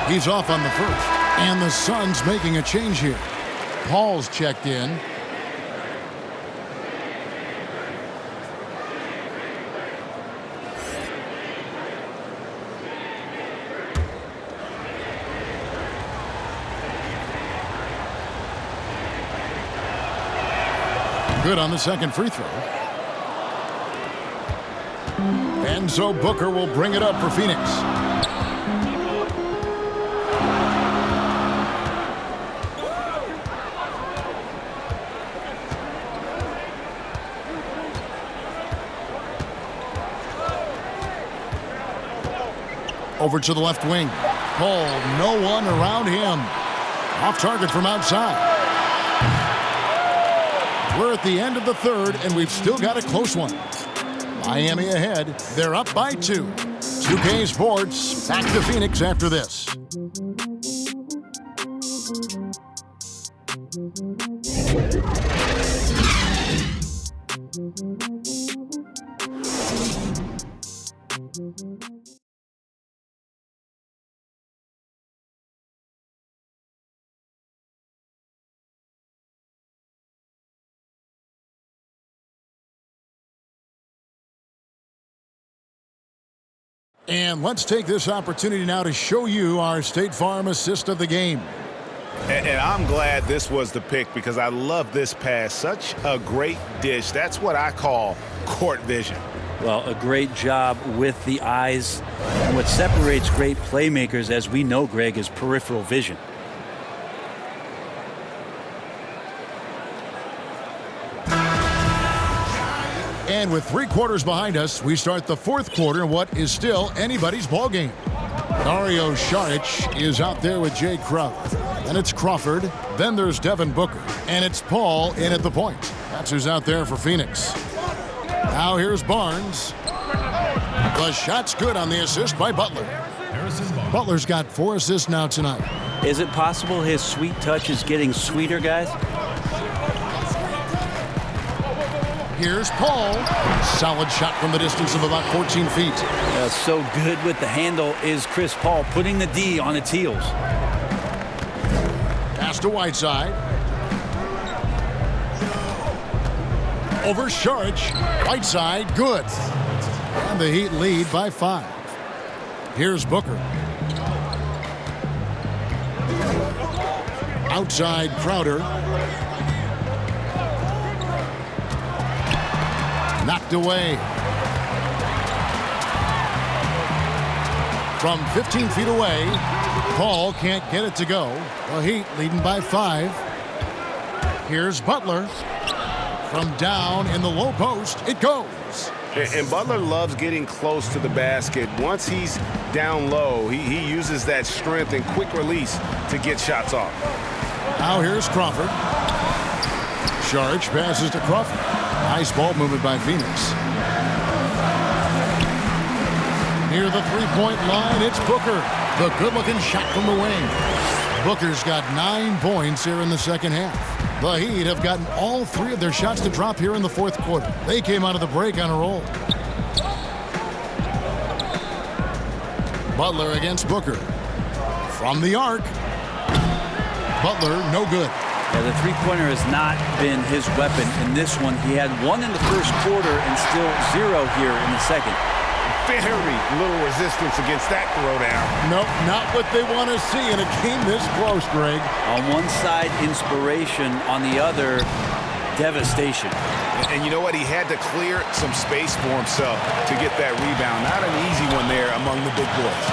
He's off on the first. And the Suns making a change here. Paul's checked in. Good on the second free throw. And so Booker will bring it up for Phoenix. Over to the left wing. Paul, no one around him. Off target from outside. We're at the end of the third, and we've still got a close one. Miami ahead. They're up by 2. 2K Sports back to Phoenix after this. And let's take this opportunity now to show you our State Farm assist of the game. And I'm glad this was the pick because I love this pass. Such a great dish. That's what I call court vision. Well, a great job with the eyes. And what separates great playmakers, as we know, Greg, is peripheral vision. And with 3 quarters behind us, we start the 4th quarter in what is still anybody's ball game. Dario Saric is out there with Jay Crowder. Then it's Crawford. Then there's Devin Booker. And it's Paul in at the point. That's who's out there for Phoenix. Now here's Barnes. The shot's good on the assist by Butler. Butler's got 4 assists now tonight. Is it possible his sweet touch is getting sweeter, guys? Here's Paul. Solid shot from the distance of about 14 feet. So good with the handle is Chris Paul, putting the D on its heels. Pass to Whiteside. Over Saric. Whiteside, good. And the Heat lead by 5. Here's Booker. Outside Crowder. Knocked away. From 15 feet away, Paul can't get it to go. The Heat leading by 5. Here's Butler. From down in the low post, it goes. And Butler loves getting close to the basket. Once he's down low, he uses that strength and quick release to get shots off. Now here's Crawford. Saric passes to Crawford. Nice ball movement by Phoenix. Near the three-point line, it's Booker. The good-looking shot from the wing. Booker's got 9 points here in the second half. The Heat have gotten all 3 of their shots to drop here in the 4th quarter. They came out of the break on a roll. Butler against Booker. From the arc. Butler, no good. Yeah, the three-pointer has not been his weapon in this one. He had 1 in the first quarter and still 0 here in the second. Very little resistance against that throwdown. Nope, not what they want to see in a game this close, Greg. On one side, inspiration. On the other, devastation. And you know what? He had to clear some space for himself to get that rebound. Not an easy one there among the big boys.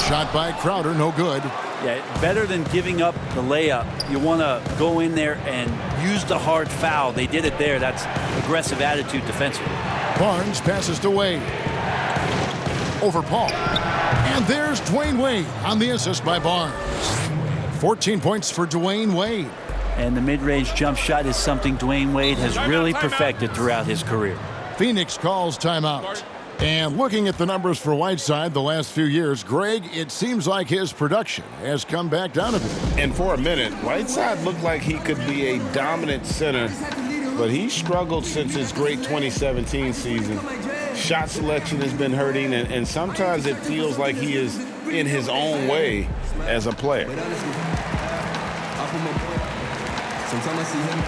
Shot by Crowder, no good. Yeah, better than giving up the layup. You want to go in there and use the hard foul. They did it there. That's aggressive attitude defensively. Barnes passes to Wade. Over Paul. And there's Dwayne Wade on the assist by Barnes. 14 points for Dwayne Wade. And the mid-range jump shot is something Dwayne Wade has really perfected throughout his career. Phoenix calls timeout. And looking at the numbers for Whiteside the last few years, Greg, it seems like his production has come back down a bit. And for a minute, Whiteside looked like he could be a dominant center, but he struggled since his great 2017 season. Shot selection has been hurting, and sometimes it feels like he is in his own way as a player. Sometimes I see him.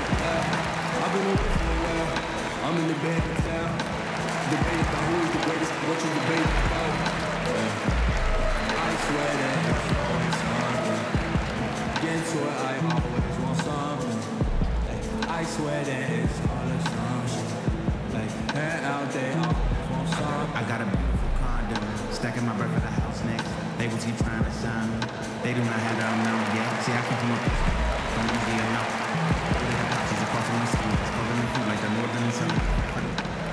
I've been over for a while. I'm in the bed now. Debate about who is the greatest. What you debate about? I swear that it's always something. Get to it, I always want something. I swear that it's always something. Head out there, I always want something. I got a beautiful condo, stacking my bread for the house next. They will keep trying to sign me. They do not have that amount yet. See, I come from a don't easy enough. Like the northern and southern.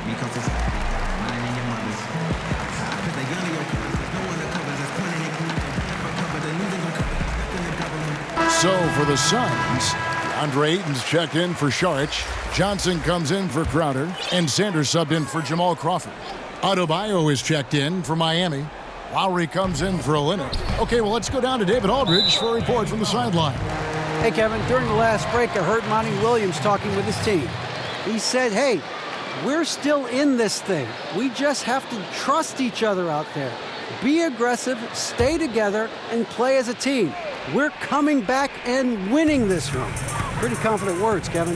Because it's mine and your mother's. Cause they young your cousins. No one that covers us. Putting it cover the news and cover. So for the Suns, Andre Ayton's checked in for Saric. Johnson comes in for Crowder. And Sanders subbed in for Jamal Crawford. Adebayo is checked in for Miami. Lowry comes in for Olynyk. Okay, well, let's go down to David Aldridge for a report from the sideline. Hey, Kevin, during the last break, I heard Monty Williams talking with his team. He said, hey, we're still in this thing. We just have to trust each other out there. Be aggressive, stay together, and play as a team. We're coming back and winning this one. Pretty confident words, Kevin.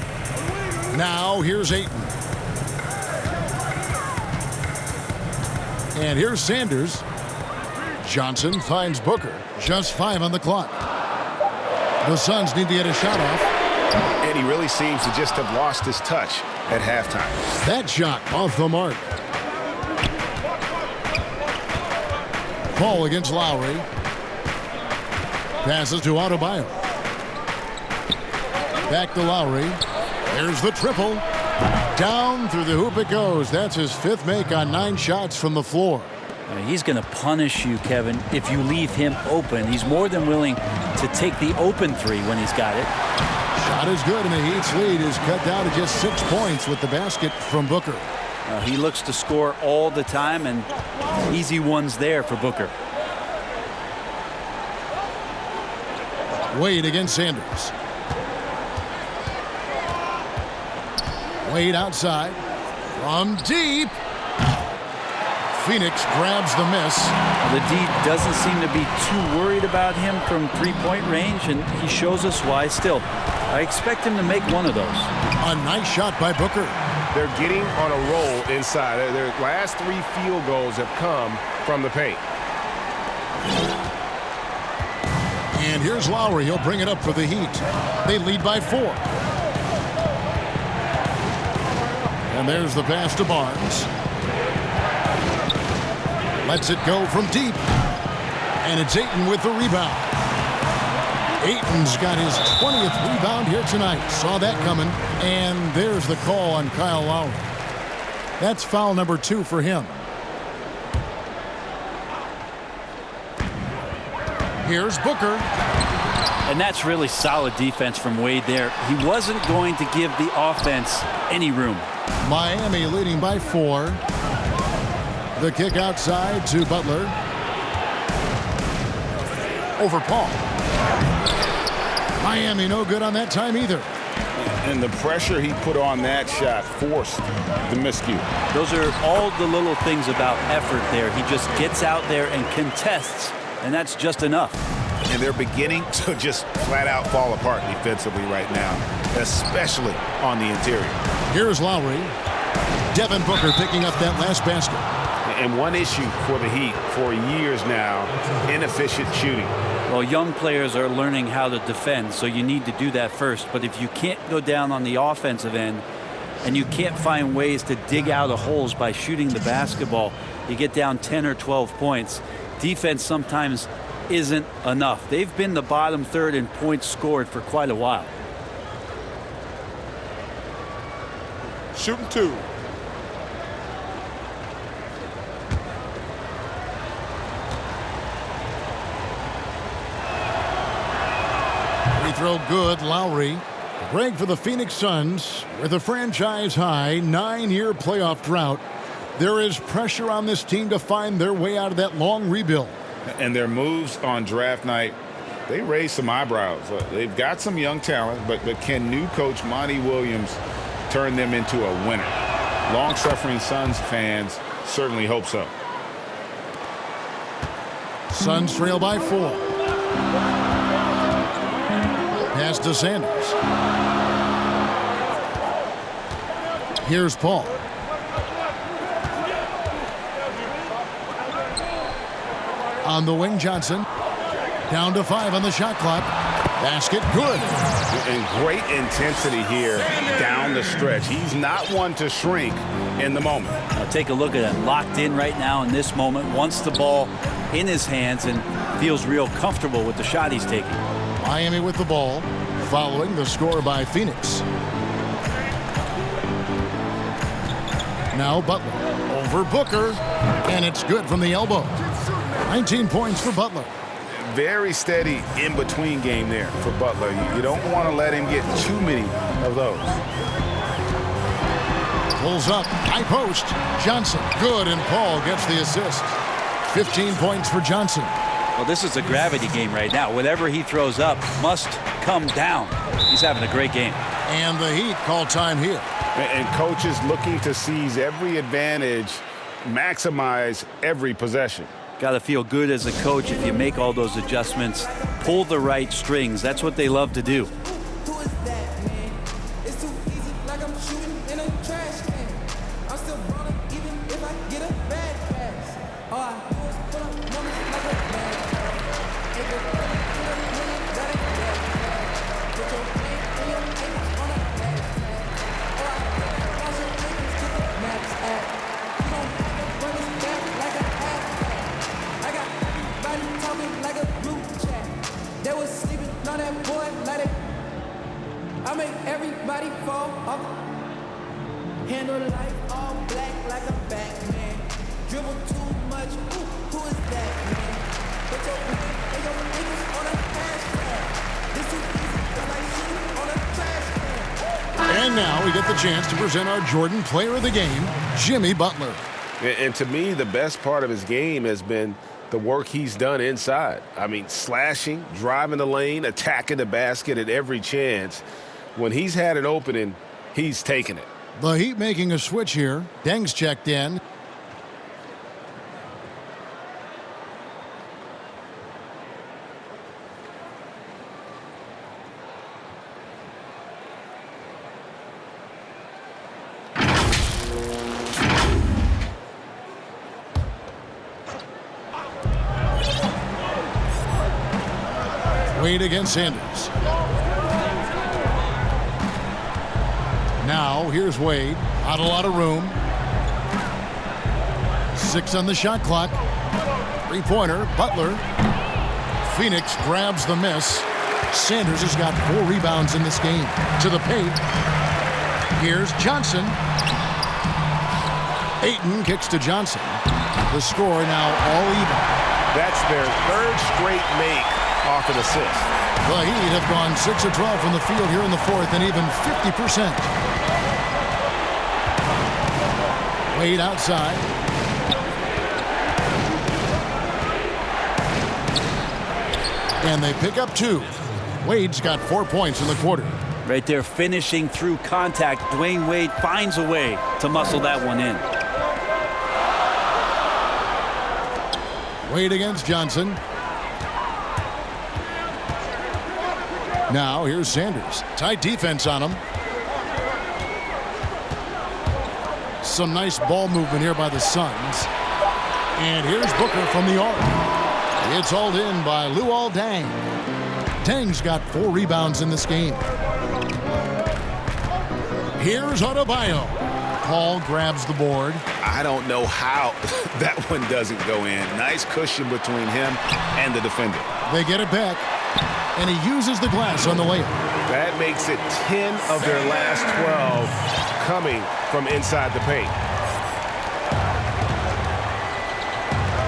Now, here's Ayton. And here's Sanders. Johnson finds Booker. Just 5 on the clock. The Suns need to get a shot off. And he really seems to just have lost his touch at halftime. That shot off the mark. Paul against Lowry. Passes to Adebayo. Back to Lowry. There's the triple. Down through the hoop it goes. That's his 5th make on 9 shots from the floor. He's going to punish you, Kevin, if you leave him open. He's more than willing to take the open 3 when he's got it. Shot is good, and the Heat's lead is cut down to just 6 points with the basket from Booker. He looks to score all the time, and easy ones there for Booker. Wade against Sanders. Wade outside from deep. Phoenix grabs the miss. The D doesn't seem to be too worried about him from 3-point range, and he shows us why. Still, I expect him to make one of those. A nice shot by Booker. They're getting on a roll inside. Their last 3 field goals have come from the paint. And here's Lowry. He'll bring it up for the Heat. They lead by 4. And there's the pass to Barnes. Lets it go from deep. And it's Ayton with the rebound. Ayton's got his 20th rebound here tonight. Saw that coming. And there's the call on Kyle Lowry. That's foul number 2 for him. Here's Booker. And that's really solid defense from Wade there. He wasn't going to give the offense any room. Miami leading by 4. The kick outside to Butler. Over Paul. Miami no good on that time either. And the pressure he put on that shot forced the miscue. Those are all the little things about effort there. He just gets out there and contests, and that's just enough. And they're beginning to just flat out fall apart defensively right now, especially on the interior. Here's Lowry. Devin Booker picking up that last basket. And one issue for the Heat for years now, inefficient shooting. Well, young players are learning how to defend, so you need to do that first. But if you can't go down on the offensive end and you can't find ways to dig out of holes by shooting the basketball, you get down 10 or 12 points. Defense sometimes isn't enough. They've been the bottom third in points scored for quite a while. Shooting 2. Free throw good, Lowry. Break for the Phoenix Suns with a franchise-high 9-year playoff drought. There is pressure on this team to find their way out of that long rebuild. And their moves on draft night, they raised some eyebrows. They've got some young talent, but can new coach Monty Williams turn them into a winner? Long-suffering Suns fans certainly hope so. Suns trail by 4. Pass to Sanders. Here's Paul. On the wing, Johnson. Down to 5 on the shot clock. Basket good. And great intensity here down the stretch. He's not one to shrink in the moment. Now take a look at it. Locked in right now in this moment. Wants the ball in his hands and feels real comfortable with the shot he's taking. Miami with the ball, following the score by Phoenix. Now Butler over Booker, and it's good from the elbow. 19 points for Butler. Very steady in-between game there for Butler. You don't want to let him get too many of those. Pulls up, high post. Johnson, good, and Paul gets the assist. 15 points for Johnson. Well, this is a gravity game right now. Whatever he throws up must come down. He's having a great game. And the Heat call time here. And coaches looking to seize every advantage, maximize every possession. Got to feel good as a coach if you make all those adjustments, pull the right strings. That's what they love to do. Handle life all black like a Batman. Dribble too much, ooh, who is that man? Put your hand and your niggas on a hashtag. This is easy, it's like shooting on a trash can. And now we get the chance to present our Jordan Player of the Game, Jimmy Butler. And to me, the best part of his game has been the work he's done inside. I mean, slashing, driving the lane, attacking the basket at every chance. When he's had an opening, he's taken it. The Heat making a switch here. Deng's checked in. Wade against Sanders. Now, here's Wade. Not a lot of room. 6 on the shot clock. Three-pointer, Butler. Phoenix grabs the miss. Sanders has got 4 rebounds in this game. To the paint. Here's Johnson. Ayton kicks to Johnson. The score now all even. That's their 3rd straight make off an assist. The Heat have gone 6 of 12 from the field here in the 4th and even 50%. Wade outside. And they pick up 2. Wade's got 4 points in the quarter. Right there, finishing through contact. Dwayne Wade finds a way to muscle that one in. Wade against Johnson. Now here's Sanders. Tight defense on him. Some nice ball movement here by the Suns. And here's Booker from the arc. It's hauled in by Luol Deng. Deng's got 4 rebounds in this game. Here's Adebayo. Paul grabs the board. I don't know how that one doesn't go in. Nice cushion between him and the defender. They get it back. And he uses the glass on the layup. That makes it 10 of their last 12 coming from inside the paint.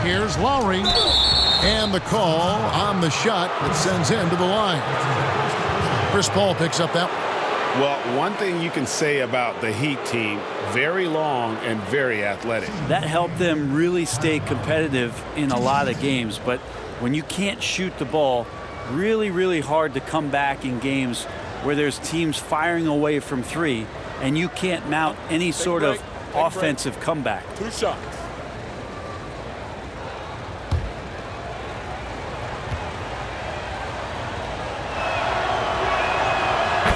Here's Lowry. And the call on the shot that sends him to the line. Chris Paul picks up that one. Well, one thing you can say about the Heat team, very long and very athletic. That helped them really stay competitive in a lot of games. But when you can't shoot the ball, really, really hard to come back in games where there's teams firing away from 3 and you can't mount any sort of offensive comeback. 2 shots.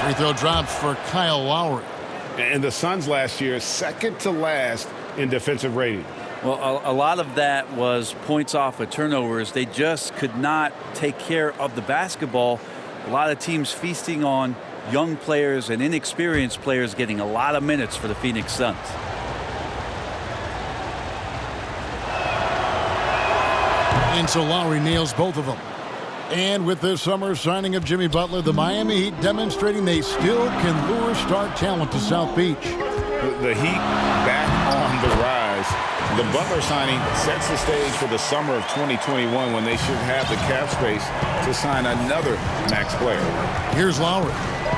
Free throw drops for Kyle Lowry. And the Suns last year, 2nd to last in defensive rating. Well, a lot of that was points off of turnovers. They just could not take care of the basketball. A lot of teams feasting on young players and inexperienced players getting a lot of minutes for the Phoenix Suns. And so Lowry nails both of them. And with this summer signing of Jimmy Butler, the Miami Heat demonstrating they still can lure star talent to South Beach. The Heat back on the rise. The Butler signing sets the stage for the summer of 2021 when they should have the cap space to sign another max player. Here's Lowry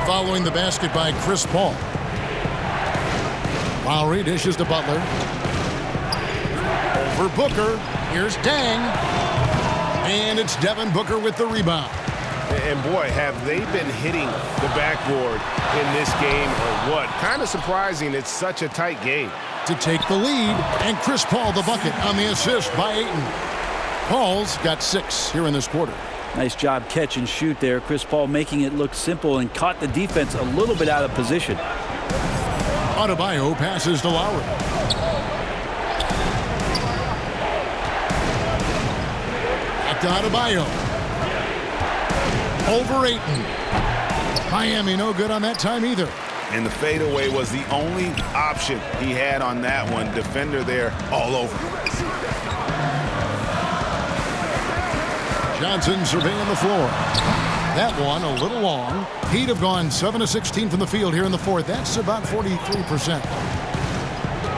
following the basket by Chris Paul. Lowry dishes to Butler. Over Booker. Here's Deng. And it's Devin Booker with the rebound. And boy, have they been hitting the backboard in this game or what? Kind of surprising it's such a tight game. To take the lead, and Chris Paul the bucket on the assist by Ayton. Paul's got 6 here in this quarter. Nice job catch and shoot there. Chris Paul making it look simple and caught the defense a little bit out of position. Adebayo passes to Lowry. Back to Adebayo. Over Ayton. Miami no good on that time either. And the fadeaway was the only option he had on that one. Defender there all over. Johnson surveying the floor. That one a little long. Heat have gone 7 of 16 from the field here in the 4th. That's about 43%.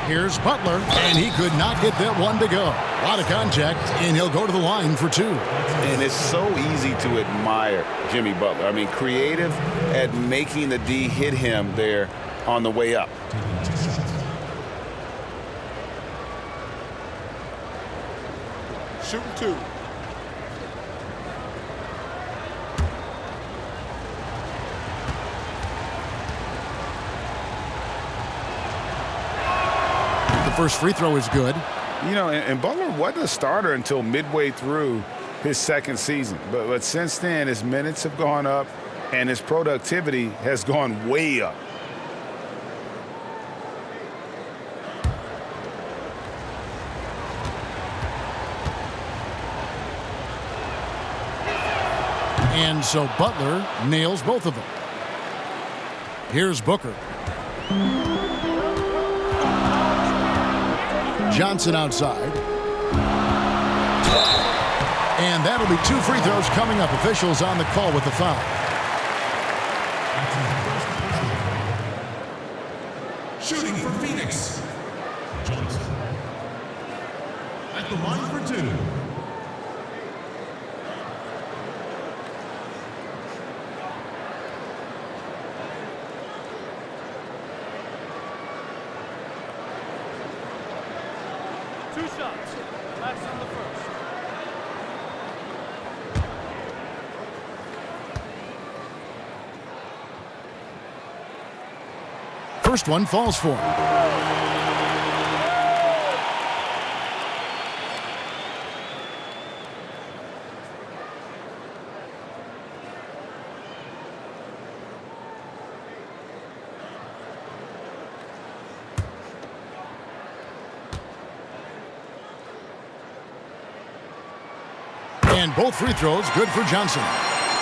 Here's Butler, and he could not get that one to go. A lot of contact, and he'll go to the line for two. And it's so easy to admire Jimmy Butler. I mean, creative at making the D hit him there on the way up. Shooting two. The first free throw is good. You know, and Butler wasn't a starter until midway through his second season. But since then, his minutes have gone up, and his productivity has gone way up. And so Butler nails both of them. Here's Booker. Johnson outside. And that'll be two free throws coming up. Officials on the call with the foul. Shooting for Phoenix, Johnson. At the line for two. Two shots. That's on the first. First one falls for him. And both free throws good for Johnson.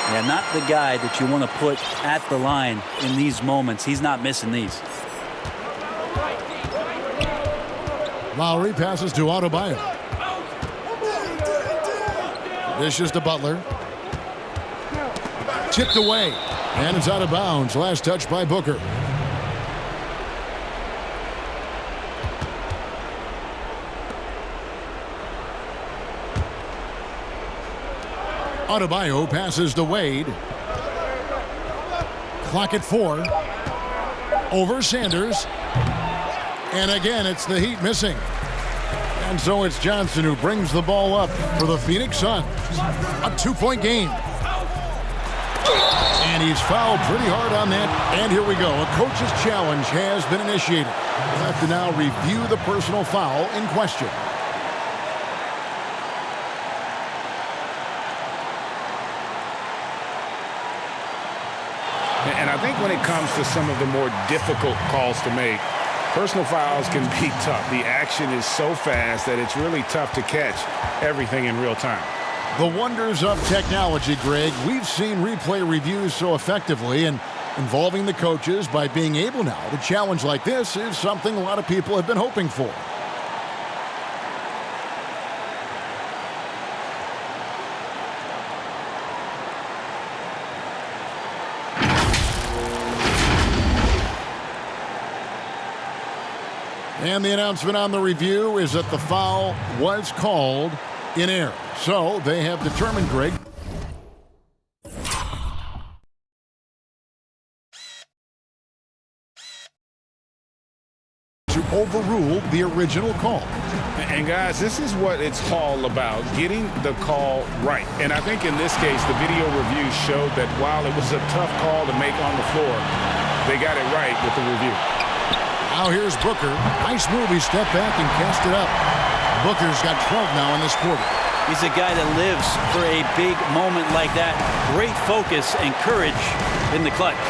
Yeah, not the guy that you want to put at the line in these moments. He's not missing these. Lowry passes to Adebayo. Dishes to Butler. Tipped away. And it's out of bounds. Last touch by Booker. Adebayo passes to Wade. Clock at 4. Over Sanders. And again, it's the Heat missing. And so it's Johnson who brings the ball up for the Phoenix Suns. A 2-point game. And he's fouled pretty hard on that. And here we go. A coach's challenge has been initiated. We'll have to now review the personal foul in question. And I think when it comes to some of the more difficult calls to make, personal fouls can be tough. The action is so fast that it's really tough to catch everything in real time. The wonders of technology, Greg. We've seen replay reviews so effectively, and involving the coaches by being able now to challenge like this is something a lot of people have been hoping for. And the announcement on the review is that the foul was called in error. So they have determined, Greg, to overrule the original call. And guys, this is what it's all about, getting the call right. And I think in this case, the video review showed that while it was a tough call to make on the floor, they got it right with the review. Now here's Booker. Nice move. He stepped back and cast it up. Booker's got 12 now in this quarter. He's a guy that lives for a big moment like that. Great focus and courage in the clutch.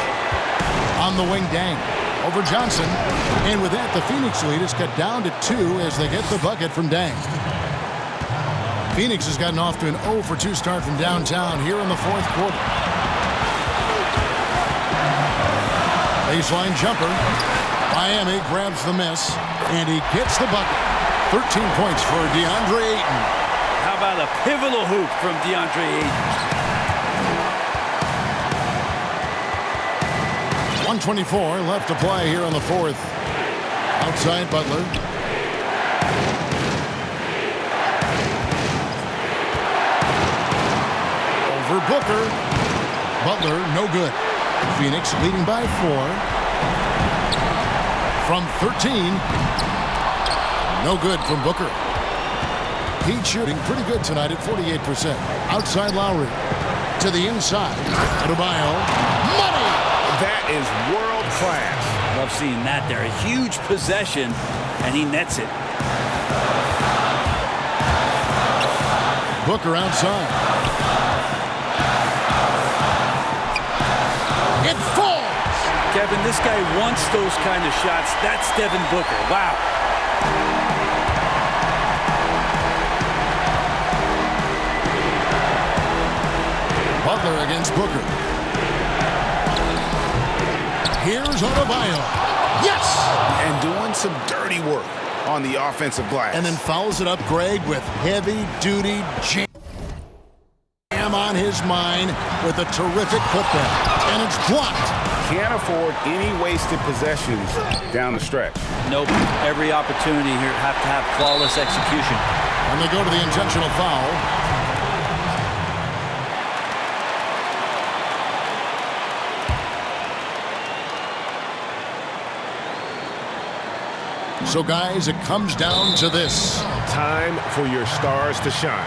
On the wing, Dang. Over Johnson. And with that, the Phoenix lead is cut down to 2 as they get the bucket from Dang. Phoenix has gotten off to an 0 for 2 start from downtown here in the fourth quarter. Baseline jumper. Miami grabs the miss, and he gets the bucket. 13 points for DeAndre Ayton. How about a pivotal hoop from DeAndre Ayton? 1:24 left to play here in the fourth. Outside Butler. Over Booker. Butler, no good. Phoenix leading by 4. From 13. No good from Booker. Heat shooting pretty good tonight at 48%. Outside Lowry. To the inside. Adebayo. Money! That is world class. Love seeing that there. A huge possession, and he nets it. Booker outside. It falls! Kevin, this guy wants those kind of shots. That's Devin Booker. Wow. Butler against Booker. Here's Adebayo. Yes! And doing some dirty work on the offensive glass. And then follows it up, Greg, with heavy-duty jam on his mind with a terrific putback. And it's blocked. Can't afford any wasted possessions down the stretch. Nope. Every opportunity here have to have flawless execution. And they go to the intentional foul. So, guys, it comes down to this. Time for your stars to shine.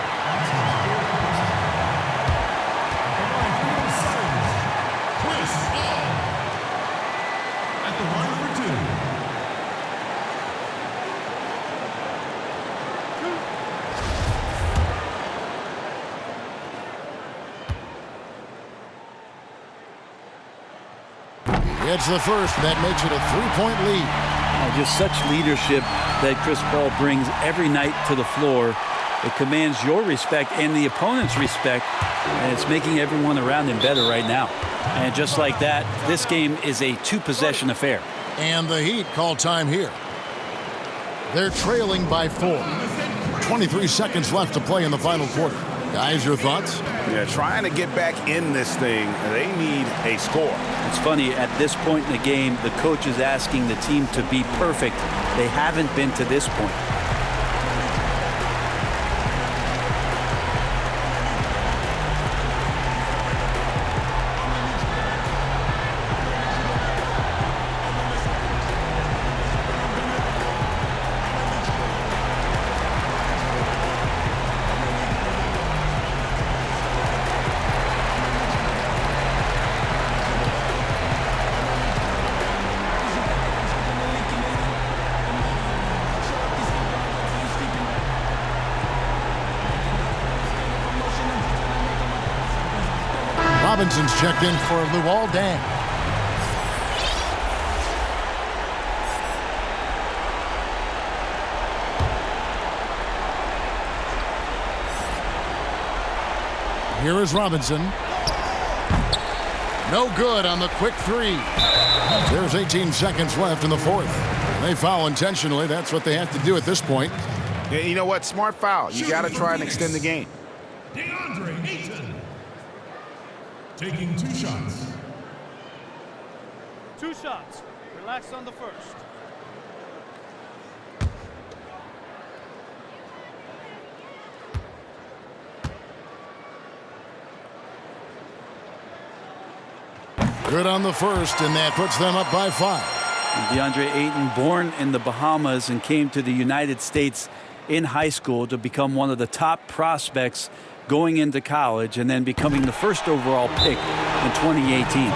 At the line for 2. It's the first. That makes it a 3-point lead. Just such leadership that Chris Paul brings every night to the floor. It commands your respect and the opponent's respect, and it's making everyone around him better right now. And just like that, this game is a 2-possession affair. And the Heat call time here. They're trailing by 4. 23 seconds left to play in the final quarter. Guys, your thoughts? Yeah, trying to get back in this thing, they need a score. It's funny, at this point in the game, the coach is asking the team to be perfect. They haven't been to this point. Robinson's checked in for Luol Deng. Here is Robinson. No good on the quick 3. There's 18 seconds left in the fourth. They foul intentionally. That's what they have to do at this point. Yeah, you know what? Smart foul. You got to try and extend the game. DeAndre Ayton. Taking 2 shots. 2 shots. Relax on the first. Good on the first, and that puts them up by 5. DeAndre Ayton, born in the Bahamas and came to the United States in high school to become one of the top prospects going into college and then becoming the first overall pick in 2018.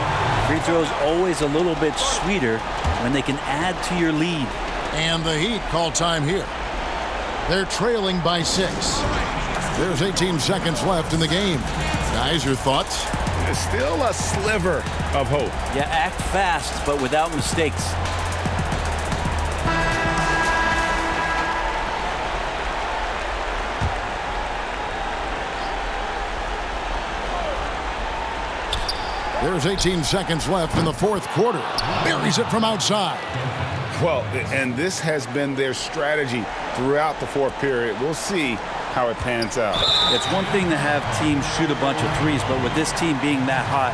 Free throws always a little bit sweeter when they can add to your lead. And the Heat call time here. They're trailing by 6. There's 18 seconds left in the game. Guys, your thoughts? There's still a sliver of hope. Yeah, act fast, but without mistakes. There's 18 seconds left in the fourth quarter. Buries it from outside. Well, and this has been their strategy throughout the fourth period. We'll see how it pans out. It's one thing to have teams shoot a bunch of threes, but with this team being that hot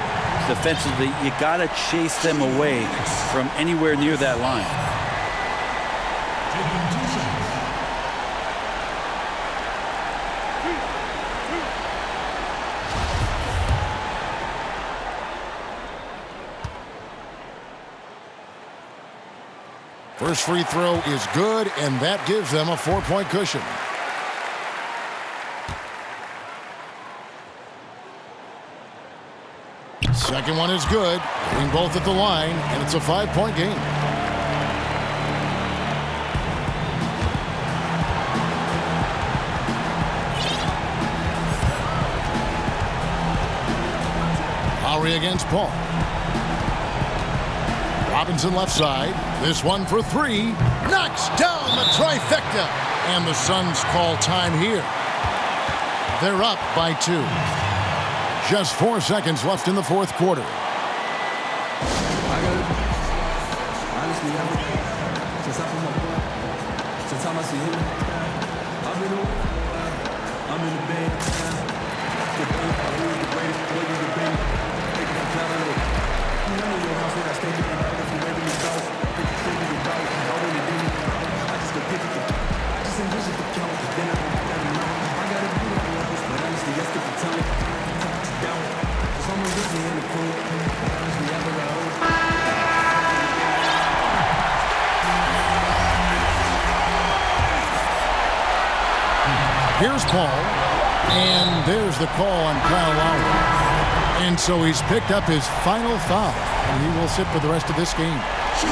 defensively, you got to chase them away from anywhere near that line. First free throw is good, and that gives them a 4-point cushion. Second one is good, getting both at the line, and it's a 5-point game. Lowry against Paul. Robinson left side. This one for three. Knocks down the trifecta. And the Suns call time here. They're up by 2. Just 4 seconds left in the fourth quarter. Honestly, since I see him, I'm in the bed. The greatest, the greatest. You know your house when I stay in the night. If you ready to go, pick the trigger, you go. I really didn't. I just go pick it. I just envision the count. Then I got a beautiful house, but honestly, let's get the time. Down. Someone with me in the pool. Honestly, I got a Here's Paul, and there's the call on Kyle Lowry. And so he's picked up his final foul, and he will sit for the rest of this game.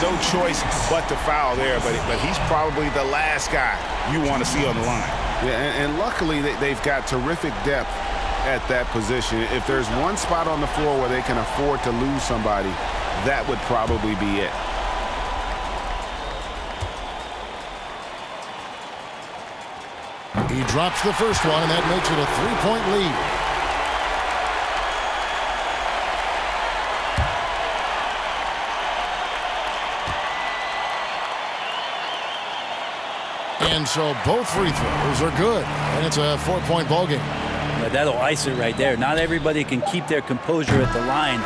No choice but to foul there, but he's probably the last guy you want to see on the line. Yeah, and luckily they've got terrific depth at that position. If there's one spot on the floor where they can afford to lose somebody, that would probably be it. He drops the first one, and that makes it a 3-point lead. And so both free throws are good, and it's a 4-point ball game. But that'll ice it right there. Not everybody can keep their composure at the line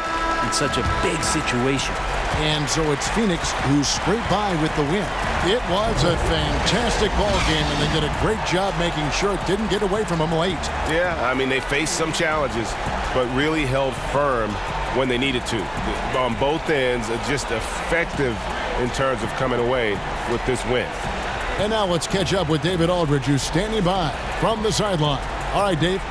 in such a big situation. And so it's Phoenix who scraped by with the win. It was a fantastic ball game, and they did a great job making sure it didn't get away from them late. Yeah, I mean, they faced some challenges, but really held firm when they needed to. On both ends, just effective in terms of coming away with this win. And now let's catch up with David Aldridge, who's standing by from the sideline. All right, Dave.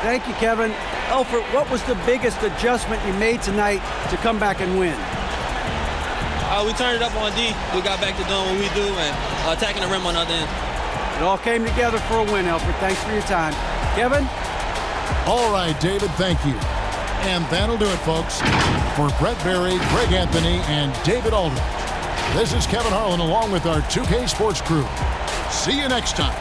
Thank you, Kevin. Elfert, what was the biggest adjustment you made tonight to come back and win? We turned it up on D. We got back to doing what we do and attacking the rim on the other end. It all came together for a win, Elfert. Thanks for your time. Kevin? All right, David, thank you. And that'll do it, folks. For Brett Berry, Greg Anthony, and David Aldridge, this is Kevin Harlan along with our 2K Sports crew. See you next time.